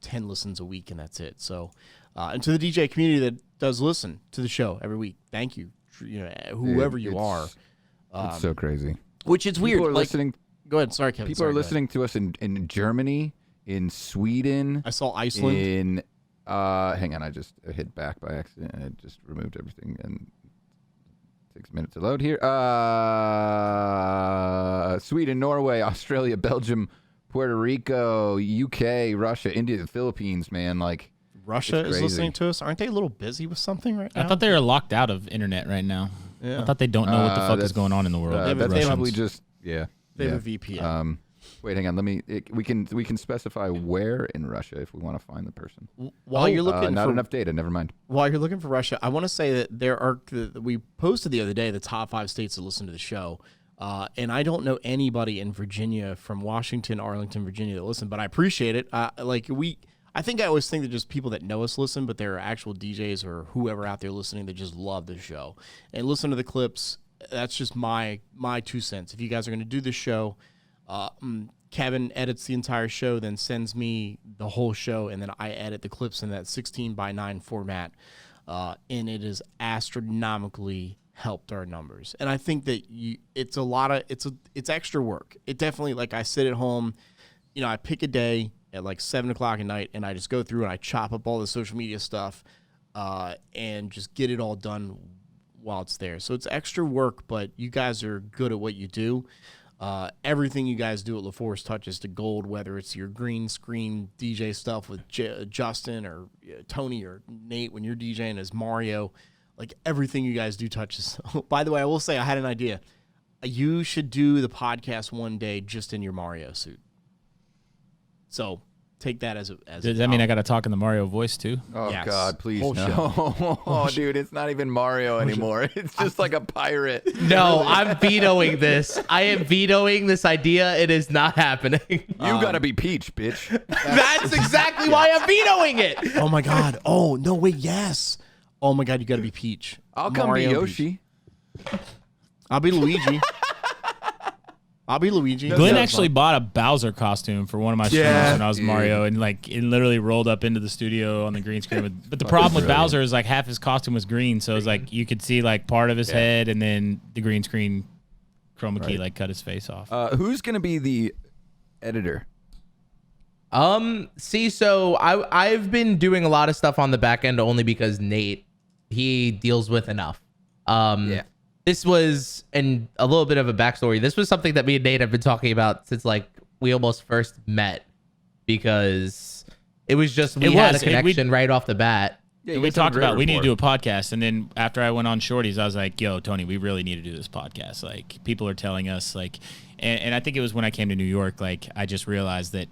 10 listens a week, and that's it. So, and to the DJ community that does listen to the show every week, thank you. Whoever you are,
it's so crazy.
which is weird.
People are listening.
Go ahead. Sorry, Kevin.
People are listening to us in Germany, in Sweden.
I saw Iceland.
In hang on, I just hit back by accident. I just removed everything and it takes a minute to load here. Sweden, Norway, Australia, Belgium, Puerto Rico, UK, Russia, India, the Philippines. Man, like
Russia is listening to us. Aren't they a little busy with something right now?
I thought they were locked out of internet right now.
Yeah.
I thought they don't know what the fuck is going on in the world.
That's
That's probably just
They have a VPN.
Wait, hang on. We can specify where in Russia if we want to find the person.
While you're looking,
not
for,
enough data. Never mind.
While you're looking for Russia, I want to say that we posted the other day the top 5 states that listen to the show, and I don't know anybody in Virginia from Washington, Arlington, Virginia that listen, but I appreciate it. I think I always think that just people that know us listen, but there are actual DJs or whoever out there listening that just love the show and listen to the clips. That's just my 2 cents. If you guys are going to do this show, Kevin edits the entire show, then sends me the whole show, and then I edit the clips in that 16:9 format, and it has astronomically helped our numbers. And I think that it's extra work. It definitely, like, I sit at home, I pick a day at like 7 o'clock at night, and I just go through and I chop up all the social media stuff, and just get it all done while it's there. So it's extra work, but you guys are good at what you do. Everything you guys do at LeForce touches to gold, whether it's your green screen DJ stuff with Justin or Tony or Nate when you're DJing as Mario. Like, everything you guys do touches. By the way, I will say I had an idea. You should do the podcast one day just in your Mario suit. So take that as
Does that mean I got to talk in the Mario voice too?
Oh,
Yes.
God, please
Whole
no. Oh, dude, it's not even Mario anymore. It's just like a pirate.
No, I'm vetoing this. I am vetoing this idea. It is not happening.
You gotta be Peach, bitch.
That's exactly why I'm vetoing it.
Oh, my God. Oh, no, wait, yes. Oh, my God, you got to be Peach.
I'll come
Mario
be
and
Yoshi.
Peach. I'll be Luigi.
Glenn actually bought a Bowser costume for one of my streams when I was Mario, and like it literally rolled up into the studio on the green screen. But the problem with Bowser is like half his costume was green, so it was like you could see like part of his head, and then the green screen chroma key like cut his face off.
Who's gonna be the editor?
So I've been doing a lot of stuff on the back end only because Nate, he deals with enough. This was, and a little bit of a backstory, this was something that me and Nate have been talking about since like we almost first met, because it was just we had a connection right off the bat.
Yeah,
we talked about we need to do a podcast, and then after I went on Shorty's, I was like, yo, Tony, we really need to do this podcast. Like, people are telling us, like, and I think it was when I came to New York, like, I just realized that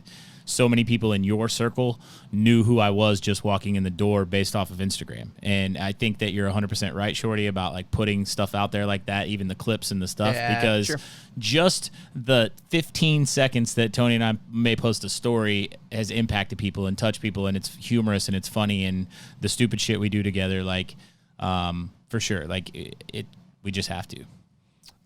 so many people in your circle knew who I was just walking in the door based off of Instagram. And I think that you're 100% right, Shorty, about like putting stuff out there like that, even the clips and the stuff, because just the 15 seconds that Tony and I may post a story has impacted people and touched people, and it's humorous and it's funny, and the stupid shit we do together, like, for sure, like we just have to.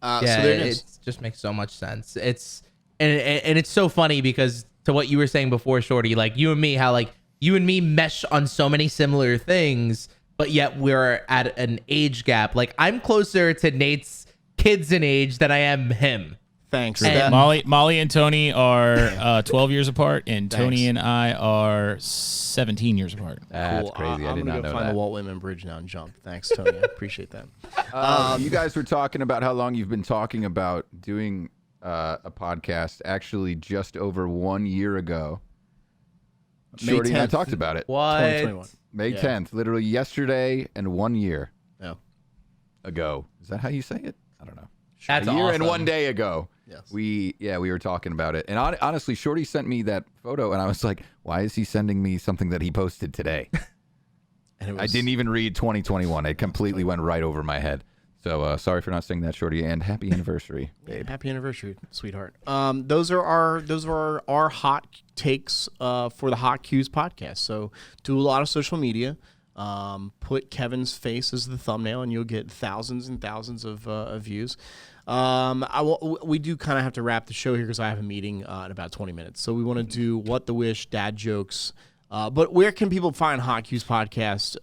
So it just makes so much sense. It's and it's so funny because to what you were saying before, Shorty, like you and me, how like you and me mesh on so many similar things, but yet we're at an age gap. Like I'm closer to Nate's kids in age than I am him.
Thanks.
And
Molly and Tony are 12 years apart, and Tony and I are 17 years apart.
That's crazy. I did not know that.
I'm gonna find the Walt Whitman Bridge now and jump. Thanks, Tony. I appreciate that.
You guys were talking about how long you've been talking about doing a podcast. Actually, just over 1 year ago, Shorty and I talked about it.
What?
2021.
May 10th, literally yesterday and 1 year ago. Is that how you say it? I don't know.
That's
a year
awesome.
and 1 day ago.
Yes.
We were talking about it. And honestly, Shorty sent me that photo, and I was like, why is he sending me something that he posted today?
And
I didn't even read 2021. It completely went right over my head. So sorry for not saying that, Shorty, and happy anniversary, babe.
Happy anniversary, sweetheart. Those are our hot takes for the HotCues podcast. So do a lot of social media. Put Kevin's face as the thumbnail, and you'll get thousands and thousands of views. We do kind of have to wrap the show here because I have a meeting in about 20 minutes. So we want to do What the Wish, dad jokes. But where can people find HotCues podcast?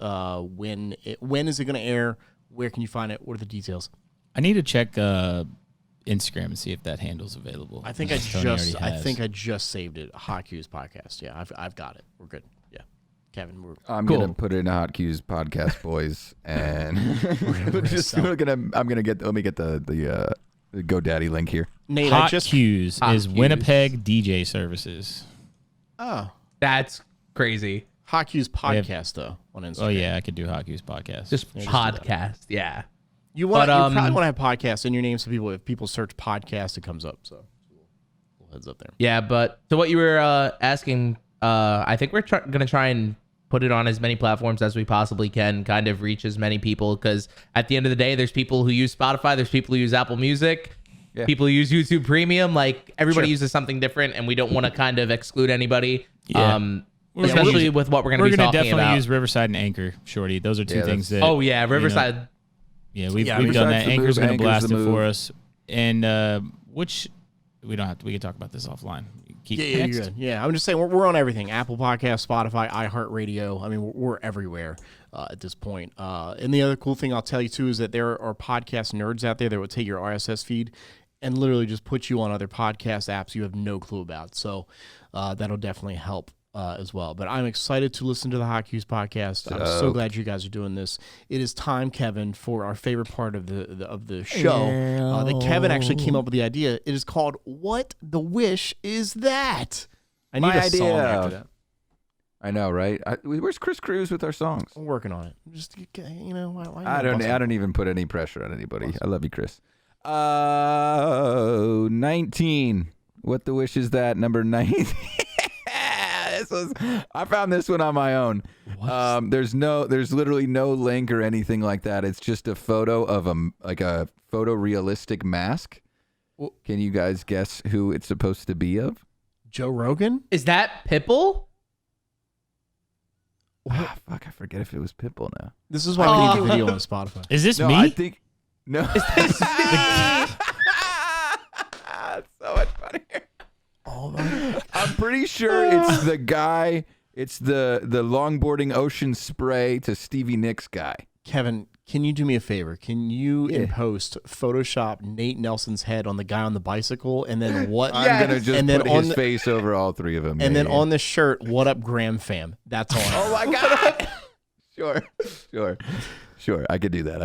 When is it going to air? Where can you find it? What are the details?
I need to check Instagram and see if that handle's available.
I think I just saved it. HotCues podcast. Yeah, I've got it. We're good. Yeah, Kevin,
I'm
Cool.
gonna put it in HotCues podcast, boys, and let me get the GoDaddy link here.
Nate,
HotCues is
HotCues.
Winnipeg DJ services.
Oh,
That's crazy.
HotCues podcast though on Instagram.
Oh yeah, I could do HotCues podcast.
Just podcast. Yeah.
You probably want to have podcast in your name so if people search podcast, it comes up. So little heads up there.
Yeah, but to what you were asking, I think we're going to try and put it on as many platforms as we possibly can, kind of reach as many people, because at the end of the day, there's people who use Spotify, there's people who use Apple Music, people who use YouTube Premium. Like, everybody uses something different, and we don't want to kind of exclude anybody.
Yeah.
Especially with what we're going to be talking about.
We're going to definitely use Riverside and Anchor, Shorty. Those are two things that...
Oh, yeah, Riverside.
We've done that. Anchor's going to blast it for us. And which... We don't have to... We can talk about this offline.
You're good. Yeah, I'm just saying we're on everything. Apple Podcasts, Spotify, iHeartRadio. I mean, we're everywhere at this point. And the other cool thing I'll tell you, too, is that there are podcast nerds out there that will take your RSS feed and literally just put you on other podcast apps you have no clue about. So that'll definitely help as well. But I'm excited to listen to the HotCues podcast. I'm so glad you guys are doing this. It is time, Kevin, for our favorite part of the show. That Kevin actually came up with the idea. It is called "What the Wish Is That?" I need a song after that.
I know, right? Where's Chris Cruz with our songs?
I'm working on it. Just why
I don't even put any pressure on anybody. I love you, Chris. 19. What the Wish Is That? Number 19. I found this one on my own. There's literally no link or anything like that. It's just a photo of a photorealistic mask. Can you guys guess who it's supposed to be of?
Joe Rogan?
Is that Pitbull?
Fuck, I forget if it was Pitbull now.
This is why we need the video on Spotify.
Is this me?
I think no.
Is this me?
It's so much funnier.
Oh my!
I'm pretty sure it's the guy. It's the longboarding ocean spray to Stevie Nicks guy.
Kevin, can you do me a favor? Can you in post Photoshop Nate Nelson's head on the guy on the bicycle, and then what?
I'm gonna just put his face over all three of them.
And then on the shirt, "What up, Graham fam?" That's on.
Oh my god! Sure. I could do that.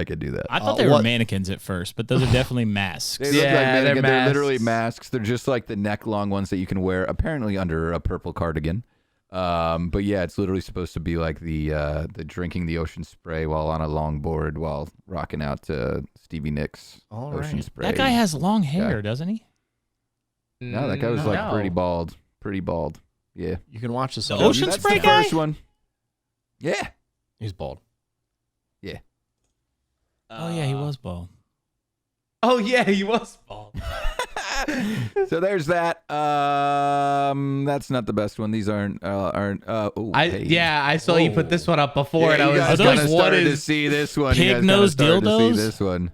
I thought they were mannequins at first, but those are definitely masks.
They look like mannequins. They're literally masks. They're just like the neck-long ones that you can wear, apparently under a purple cardigan. But yeah, it's literally supposed to be like the drinking the ocean spray while on a longboard while rocking out to Stevie Nicks ocean spray.
That guy has long hair, doesn't he?
No, that guy was like pretty bald. Yeah.
You can watch this.
The ocean spray
the
guy?
First one. Yeah.
He's bald.
Yeah.
Oh yeah, he was bald.
Oh yeah, he was bald.
So there's that. That's not the best one. These aren't.
I saw you put this one up before, and I was
gonna
like,
start to see this one.
Pig nose dildos?
To see this one.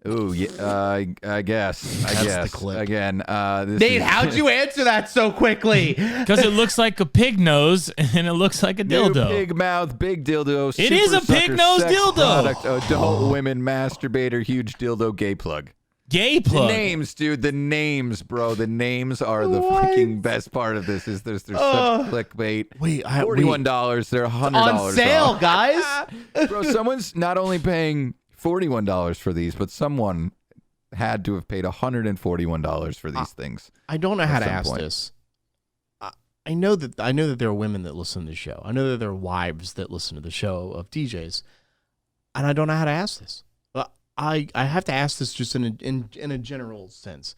Ooh, yeah. I guess.
The clip.
Again.
Nate, how'd you answer that so quickly?
Because it looks like a pig nose and it looks like a dildo.
Pig mouth, big dildo.
It is a pig nose dildo.
Product, adult women masturbator, huge dildo, gay plug.
Gay plug.
The names, dude. The names, bro. The names are the freaking best part of this. There's such clickbait.
Wait,
$41. They're $100
On sale,
off.
guys.
Bro, someone's not only paying $41 for these, but someone had to have paid $141 for these things.
I don't know how to ask this. I know that there are women that listen to the show. I know that there are wives that listen to the show of DJs, and I don't know how to ask this. I have to ask this just in a general sense.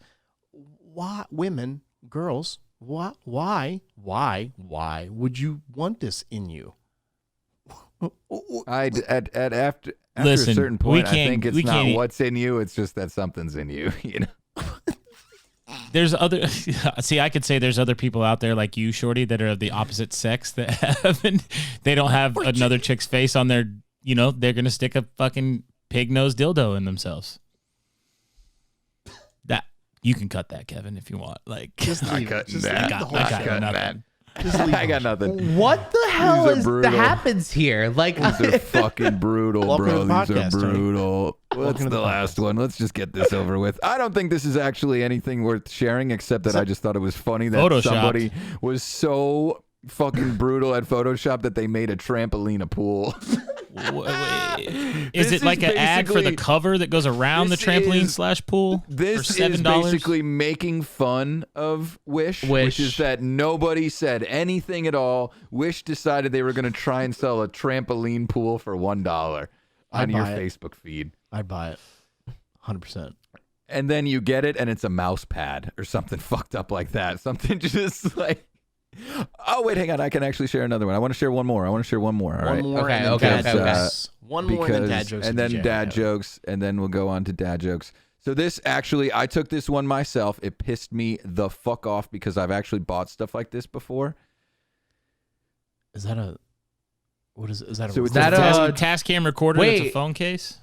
Why women, girls? Why would you want this in you?
After
Listen,
a certain point, I
we
think it's
can't
not what's in you. It's just that something's in you. You know.
there's other. See, I could say there's other people out there like you, Shorty, that are of the opposite sex that haven't. They don't have another chick's face on their. You know, they're gonna stick a fucking pig nose dildo in themselves. That you can cut that, Kevin, if you want. Like,
Just leave it. Just
I
leave
got,
the whole
I got
shit.
nothing.
I got nothing.
What the hell
These are
is that
brutal.
happens here? Like,
These are fucking brutal,
Welcome
bro.
to the
These are
podcast, Tony.
brutal. What's
to
the
the
last one? Let's just get this over with. I don't think this is actually anything worth sharing, except that I just thought it was funny that
Photoshopped.
somebody was so fucking brutal at Photoshop that they made a trampoline a pool.
Is
This
it like
is
an ad for the
basically-
cover that goes around the
this
trampoline
is-
slash pool
This
for $7?
is basically making fun of Wish, which is that nobody said anything at all. Wish decided they were going to try and sell a trampoline pool for $1 on your
buy it.
Facebook feed.
I'd buy it. 100%.
And then you get it, and it's a mouse pad or something fucked up like that. Something just like, oh wait, hang on, I can actually share another one. I want to share one more. All right.
One more.
Okay,
and then
okay,
dad
okay, okay.
jokes. One more and then dad jokes.
and then
DJ.
dad jokes, and then we'll go on to dad jokes. So this actually, I took this one myself. It pissed me the fuck off because I've actually bought stuff like this before.
Is that a? What is? Is that a?
So it's
that
a
a-
task cam recorder that's a
Wait.
phone case?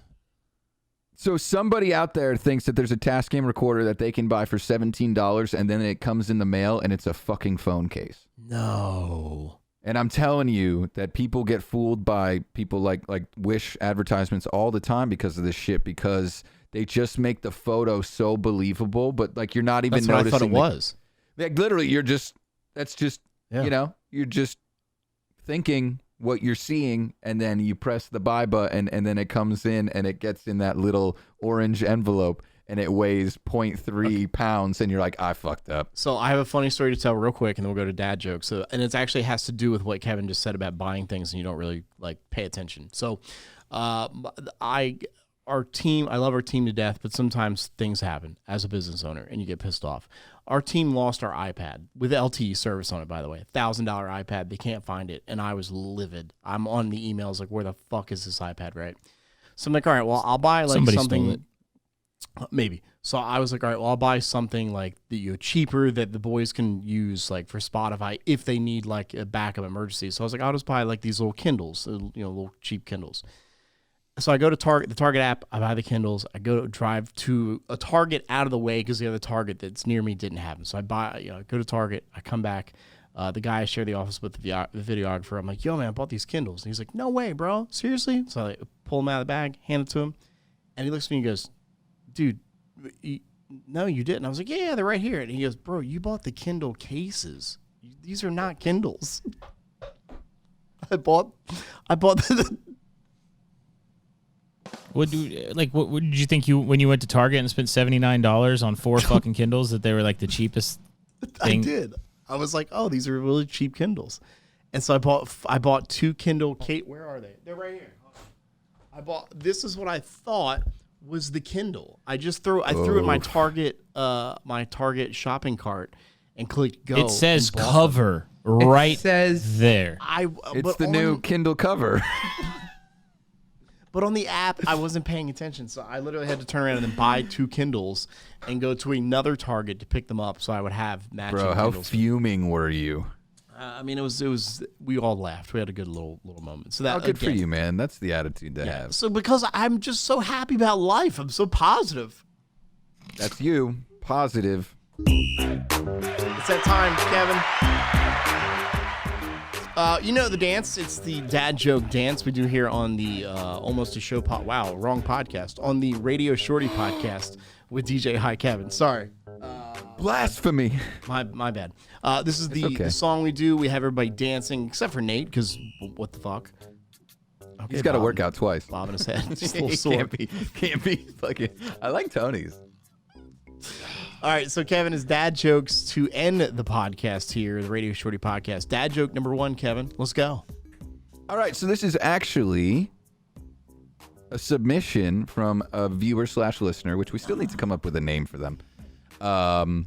So somebody out there thinks that there's a Tascam recorder that they can buy for $17, and then it comes in the mail and it's a fucking phone case.
No.
And I'm telling you that people get fooled by people like Wish advertisements all the time because of this shit, because they just make the photo so believable, but like you're not even
That's what I
noticing.
thought it was.
Like literally, you're just
Yeah.
you know, you're just thinking what you're seeing, and then you press the buy button, and then it comes in and it gets in that little orange envelope, and it weighs 0.3 pounds, and you're like, I fucked up.
So I have a funny story to tell real quick, and then we'll go to dad jokes. So, and it actually has to do with what Kevin just said about buying things and you don't really like pay attention. So, our team, I love our team to death, but sometimes things happen as a business owner, and you get pissed off. Our team lost our iPad with LTE service on it, by the way, $1,000 iPad. They can't find it, and I was livid. I'm on the emails like, where the fuck is this iPad, right? So I'm like, all right, well, I'll buy like
Somebody stole
something.
it.
Maybe. So I was like, all right, well, I'll buy something like cheaper that the boys can use like for Spotify if they need like a backup emergency. So I was like, I'll just buy like these little Kindles, little cheap Kindles. So I go to Target, the Target app, I buy the Kindles. I go drive to a Target out of the way because the other Target that's near me didn't have them. So I go to Target, I come back. The guy I share the office with, the videographer, I'm like, yo, man, I bought these Kindles. And he's like, no way, bro. Seriously? So I like, pull them out of the bag, hand it to him. And he looks at me and goes, dude, no, you didn't. I was like, yeah, they're right here. And he goes, bro, you bought the Kindle cases. These are not Kindles. I bought the
What did you think when you went to Target and spent $79 on 4 fucking Kindles that they were like the cheapest thing?
I did. I was like, oh, these are really cheap Kindles. And so I bought 2 Kindle Kate. Where are they? They're right here. This is what I thought was the Kindle. I threw it in my Target shopping cart and clicked go.
It says
and bought them.
cover right
It says
there.
It's
but
the new Kindle cover.
But on the app, I wasn't paying attention, so I literally had to turn around and then buy 2 Kindles and go to another Target to pick them up, so I would have matching.
Bro, how
Kindles.
fuming were you?
I mean, it was. We all laughed. We had a good little moment. So that
How good for
again,
you, man. That's the attitude to
Yeah.
have.
So because I'm just so happy about life, I'm so positive.
That's you. Positive.
It's that time, Kevin. You know the dance. It's the dad joke dance we do here on the Almost a Show Wow, wrong podcast. On the Radio Shorty podcast with DJ Hi Kevin. Sorry.
Blasphemy.
My bad. This is
okay.
the song we do. We have everybody dancing except for Nate because what the fuck? Okay,
He's got to
Bob.
work out twice.
Bob in his head. Just a little sore.
Can't be fucking. I like Tony's.
All right, so Kevin, is dad jokes to end the podcast here, the Radio Shorty podcast. Dad joke number 1, Kevin. Let's go.
All right, so this is actually a submission from a viewer/listener, which we still need to come up with a name for them.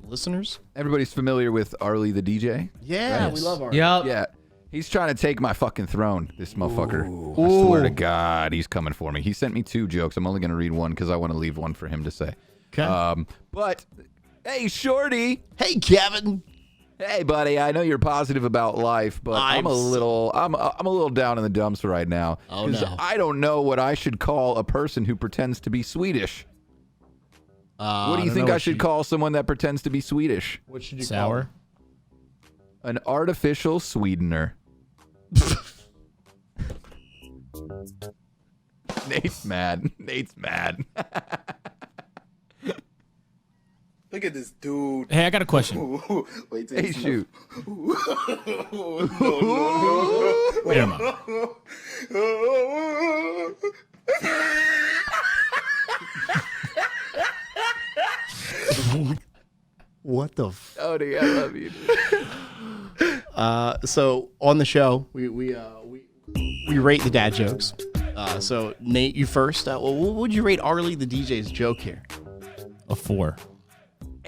Listeners?
Everybody's familiar with Arlie the DJ?
Yeah,
Yes.
we love our.
Yep.
Yeah. He's trying to take my fucking throne, this motherfucker. I swear to God, he's coming for me. He sent me 2 jokes. I'm only going to read one because I want to leave one for him to say.
Okay.
But Hey, Shorty.
Hey, Kevin.
Hey, buddy. I know you're positive about life, but I'm a little down in the dumps right now.
Oh, no.
I don't know what I should call a person who pretends to be Swedish. What do you think I should call someone that pretends to be Swedish?
What should you
Sour?
call
An artificial sweetener. Nate's mad.
Look at this dude.
Hey, I got a question.
Wait till
Hey,
you see
shoot.
Wait a minute.
What the?
Tony, I love you.
So on the show, we rate the dad jokes. So Nate, you first. What would you rate Arlie the DJ's joke here?
A 4.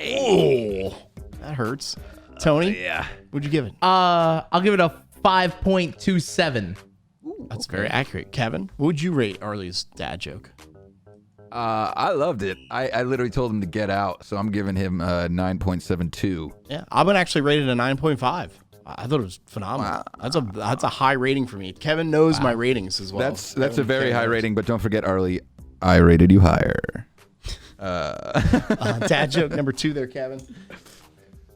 Oh, that hurts. Tony,
Yeah.
what'd you give it?
I'll give it a 5.27.
That's very accurate. Kevin, what would you rate Arlie's dad joke?
I loved it. I literally told him to get out, so I'm giving him a 9.72.
Yeah, I'm gonna actually rate it a 9.5. I thought it was phenomenal.
Wow.
That's a high rating for me. Kevin knows my ratings as well.
That's a
Kevin
very high
knows.
rating, but don't forget, Arlie, I rated you higher.
Dad joke number 2 there, Kevin.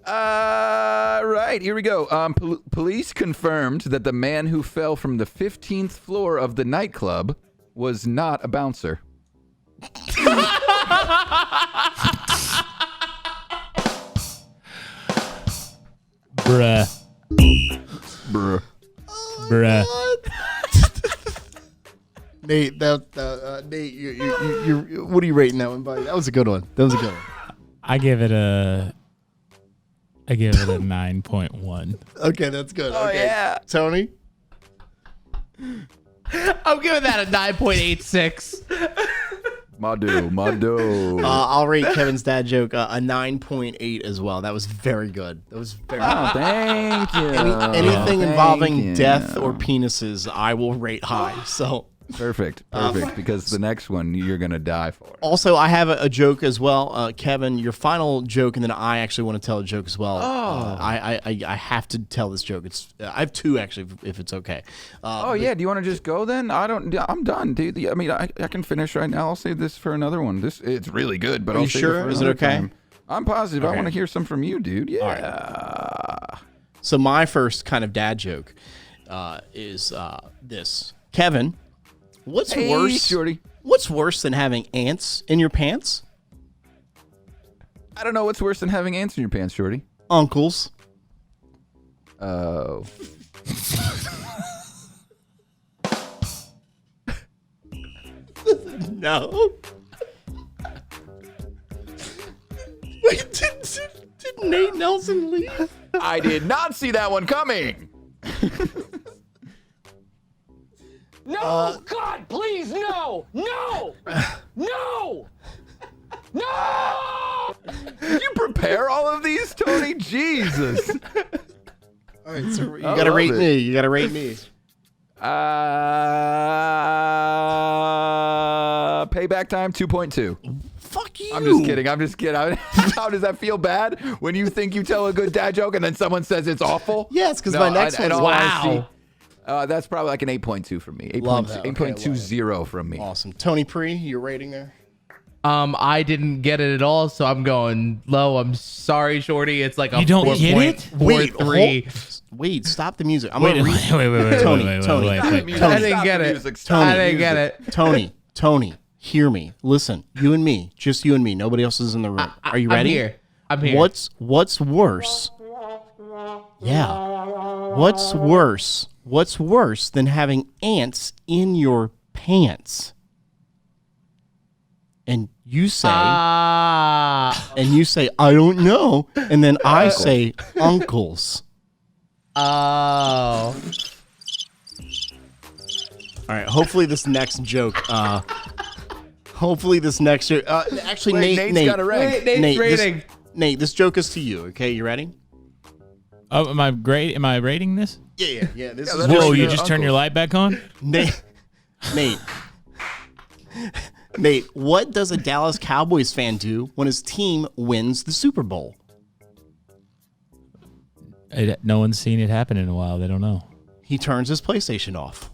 Right, here we go. Police confirmed that the man who fell from the 15th floor of the nightclub was not a bouncer.
Bruh.
Bruh.
Bruh.
Nate, Nate, you what are you rating that one, buddy? That was a good one.
I give it a 9.1.
Okay, that's good.
Oh,
okay.
yeah.
Tony?
I'm giving that a 9.86.
Mado.
I'll rate Kevin's dad joke a 9.8 as well. That was very good. That was very
Oh, thank you.
Anything
Thank
involving
you.
death or penises, I will rate high. So
Perfect, because the next one you're going to die for.
also, I have a joke as well. Kevin, your final joke, and then I actually want to tell a joke as well. I have to tell this joke. I have 2 actually, if it's okay.
Yeah, do you want to just go then? I'm done, dude. I mean, I can finish right now. I'll save this for another one. It's really good, but
Are
I'll
you
save
sure?
it for
Is it
another
okay?
time. I'm positive. I
Okay.
want to hear some from you, dude. Yeah.
So my first kind of dad joke is this. Kevin, what's
Hey,
worse?
Shorty.
What's worse than having ants in your pants?
I don't know what's worse than having ants in your pants, Shorty.
Uncles.
Oh.
No. Wait, did Nate Nelson leave?
I did not see that one coming.
No! God, please, no! No! No! No!
Did you prepare all of these, Tony? Jesus.
All right, so you
I
gotta
love
rate
it.
me. You gotta rate me.
Payback time 2.2.
Fuck you.
I'm just kidding. How does that feel bad when you think you tell a good dad joke and then someone says it's awful?
Yes, because my next
in
one's
all
wow.
honesty, that's probably like an 8.2 from me.
Love that. Okay,
8.20 from me.
awesome. Tony Pre, your rating there?
I didn't get it at all, so I'm going low. I'm sorry, Shorty. It's like a
You don't get it?
4.43.
Wait, stop the music. I'm
Wait,
gonna
wait,
read.
wait,
Tony,
wait,
Tony.
wait, wait, wait.
I didn't get it. I didn't get it.
Tony, hear me. Listen, you and me, just you and me. Nobody else is in the room. Are you ready?
I'm here.
What's worse? Yeah. What's worse? What's worse than having ants in your pants? And you say, I don't know, and then I say, uncles.
Oh.
All right. Hopefully this next joke. Actually,
Wait,
Nate.
Nate's got a rank.
Wait, Nate's
Nate,
rating.
Nate, this joke is to you. Okay, you ready?
Oh, am I great? Am I rating this?
Yeah. This is
that's
Whoa,
just
you
your
just turn your light back on?
Nate. Nate, what does a Dallas Cowboys fan do when his team wins the Super Bowl?
No one's seen it happen in a while. They don't know.
He turns his PlayStation off.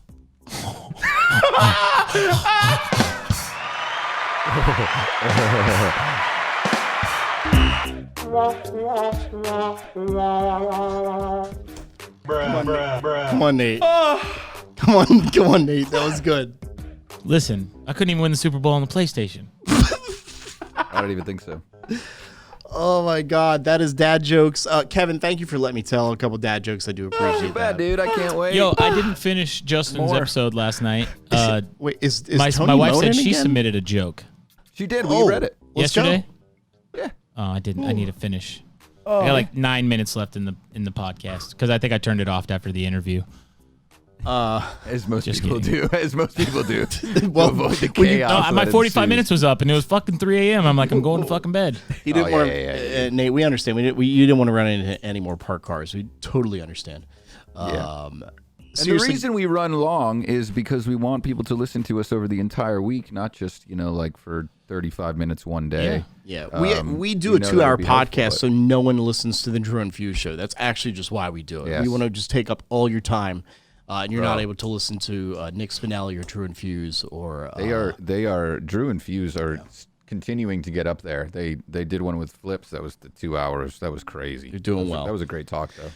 Come on, Nate. Come on, Nate. That was good.
Listen, I couldn't even win the Super Bowl on the PlayStation.
I don't even think so.
Oh my God, that is dad jokes. Kevin, thank you for letting me tell a couple dad jokes. I do appreciate
Too bad,
that.
dude. I can't wait.
Yo, I didn't finish Justin's episode last night.
Wait, is
My
Tony
wife said
moaning
she
again?
submitted a joke
She did. We read it.
Let's
yesterday.
go.
Yeah.
Oh, I didn't. I need to finish. I got like 9 minutes left in the podcast because I think I turned it off after the interview.
As most
Just
people
kidding.
do. As most people do.
Well,
To avoid the
when you-
chaos.
No, my
that
45
ensues.
minutes was up and it was fucking 3 a.m. I'm like, I'm going to fucking bed.
He didn't
Oh,
want
yeah,
to.
yeah, yeah.
Nate, we understand. You didn't want to run into any more parked cars. We totally understand.
And the
Seriously,
reason we run long is because we want people to listen to us over the entire week, not just, like for 35 minutes one day.
yeah, we do
we
a
know that
2-hour
would be helpful,
podcast
but-
so no one listens to the Drew and Fuse show. That's actually just why we do it.
Yes.
We want to just take up all your time, and you're not
Bro.
able to listen to Nick Spinelli or Drew and Fuse or.
They are Drew and Fuse are continuing to get up there. They did one with Flips. That was the 2 hours. That was crazy.
You're doing well.
That was a great talk, though.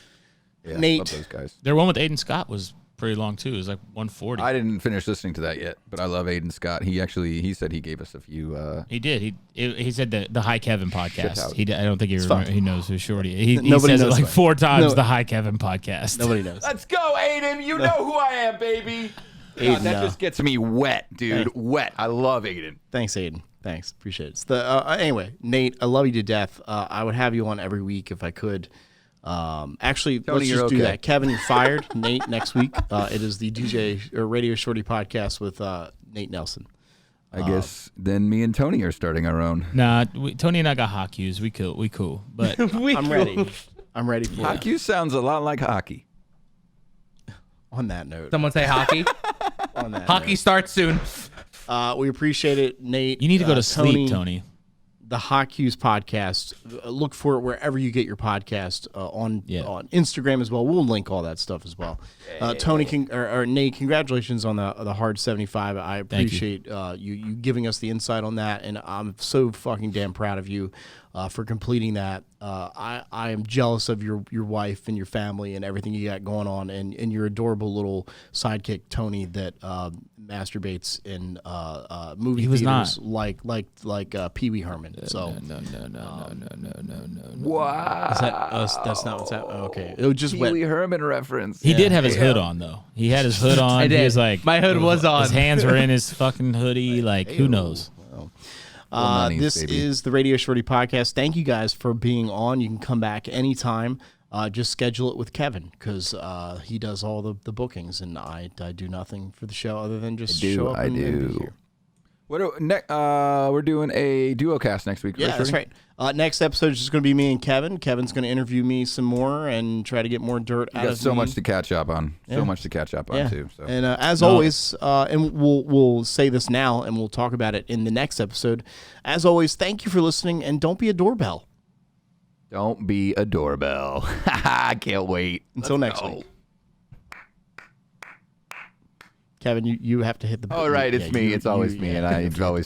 Yeah,
Nate.
love those guys.
Their one with Aiden Scott was pretty long too. It was like 140.
I didn't finish listening to that yet, but I love Aiden Scott. He said he gave us a few.
He did. He said the Hi Kevin podcast.
out.
I don't think
fine.
he knows who Shorty. He
Nobody
says it
knows
like
that.
4 times.
No.
The Hi Kevin podcast.
Nobody knows.
Let's go, Aiden. You know who I am, baby.
Aiden,
God, that just gets me wet, dude. Wet. I love Aiden.
Thanks, Aiden. Thanks. Appreciate it. It's anyway, Nate, I love you to death. I would have you on every week if I could. Actually, let's
you're
just do
okay.
that. Kevin, you're fired. Nate, next week. It is the DJ or Radio Shorty podcast with Nate Nelson.
I guess then me and Tony are starting our own.
Nah, Tony and I got HotCues. We cool. But
I'm ready. I'm ready for it.
Hockey sounds a lot like hockey.
On that note.
Someone say hockey.
On that
Hockey starts soon.
note. We appreciate it, Nate.
you need to go to sleep, Tony.
The HotCues podcast. Look for it wherever you get your podcast on Instagram as well. We'll link all that stuff as well. Tony or Nate, congratulations on the hard 75. I appreciate you giving us the insight on that, and I'm so fucking damn proud of you for completing that. I am jealous of your wife and your family and everything you got going on, and your adorable little sidekick Tony that masturbates in movie
He was
theaters
not.
like Pee Wee Herman. So
No.
Wow.
that's not what's happening. Okay, it was just
Pee
wet.
Wee Herman reference.
He did have his hood on though. He had his hood on.
I did.
He was like
My hood was on.
His hands were in his fucking hoodie. Like who knows?
Monies,
This
baby.
is the Radio Shorty podcast. Thank you guys for being on. You can come back anytime. Just schedule it with Kevin because he does all the bookings, and I do nothing for the show other than just show up. and be here.
We're doing a duo cast next week.
Yeah, that's right. Next episode is just going to be me and Kevin. Kevin's going to interview me some more and try to get more dirt
We
out
got
of
so
me.
much to catch up on.
Yeah.
So much to catch up on too. So.
And as always, and we'll say this now, and we'll talk about it in the next episode. As always, thank you for listening, and don't be a doorbell.
Don't be a doorbell. I can't wait.
Until
Let's
next
go.
week. Kevin, you have to hit the.
All right, it's
yeah,
me.
you-
It's always
you-
me,
yeah.
and I always.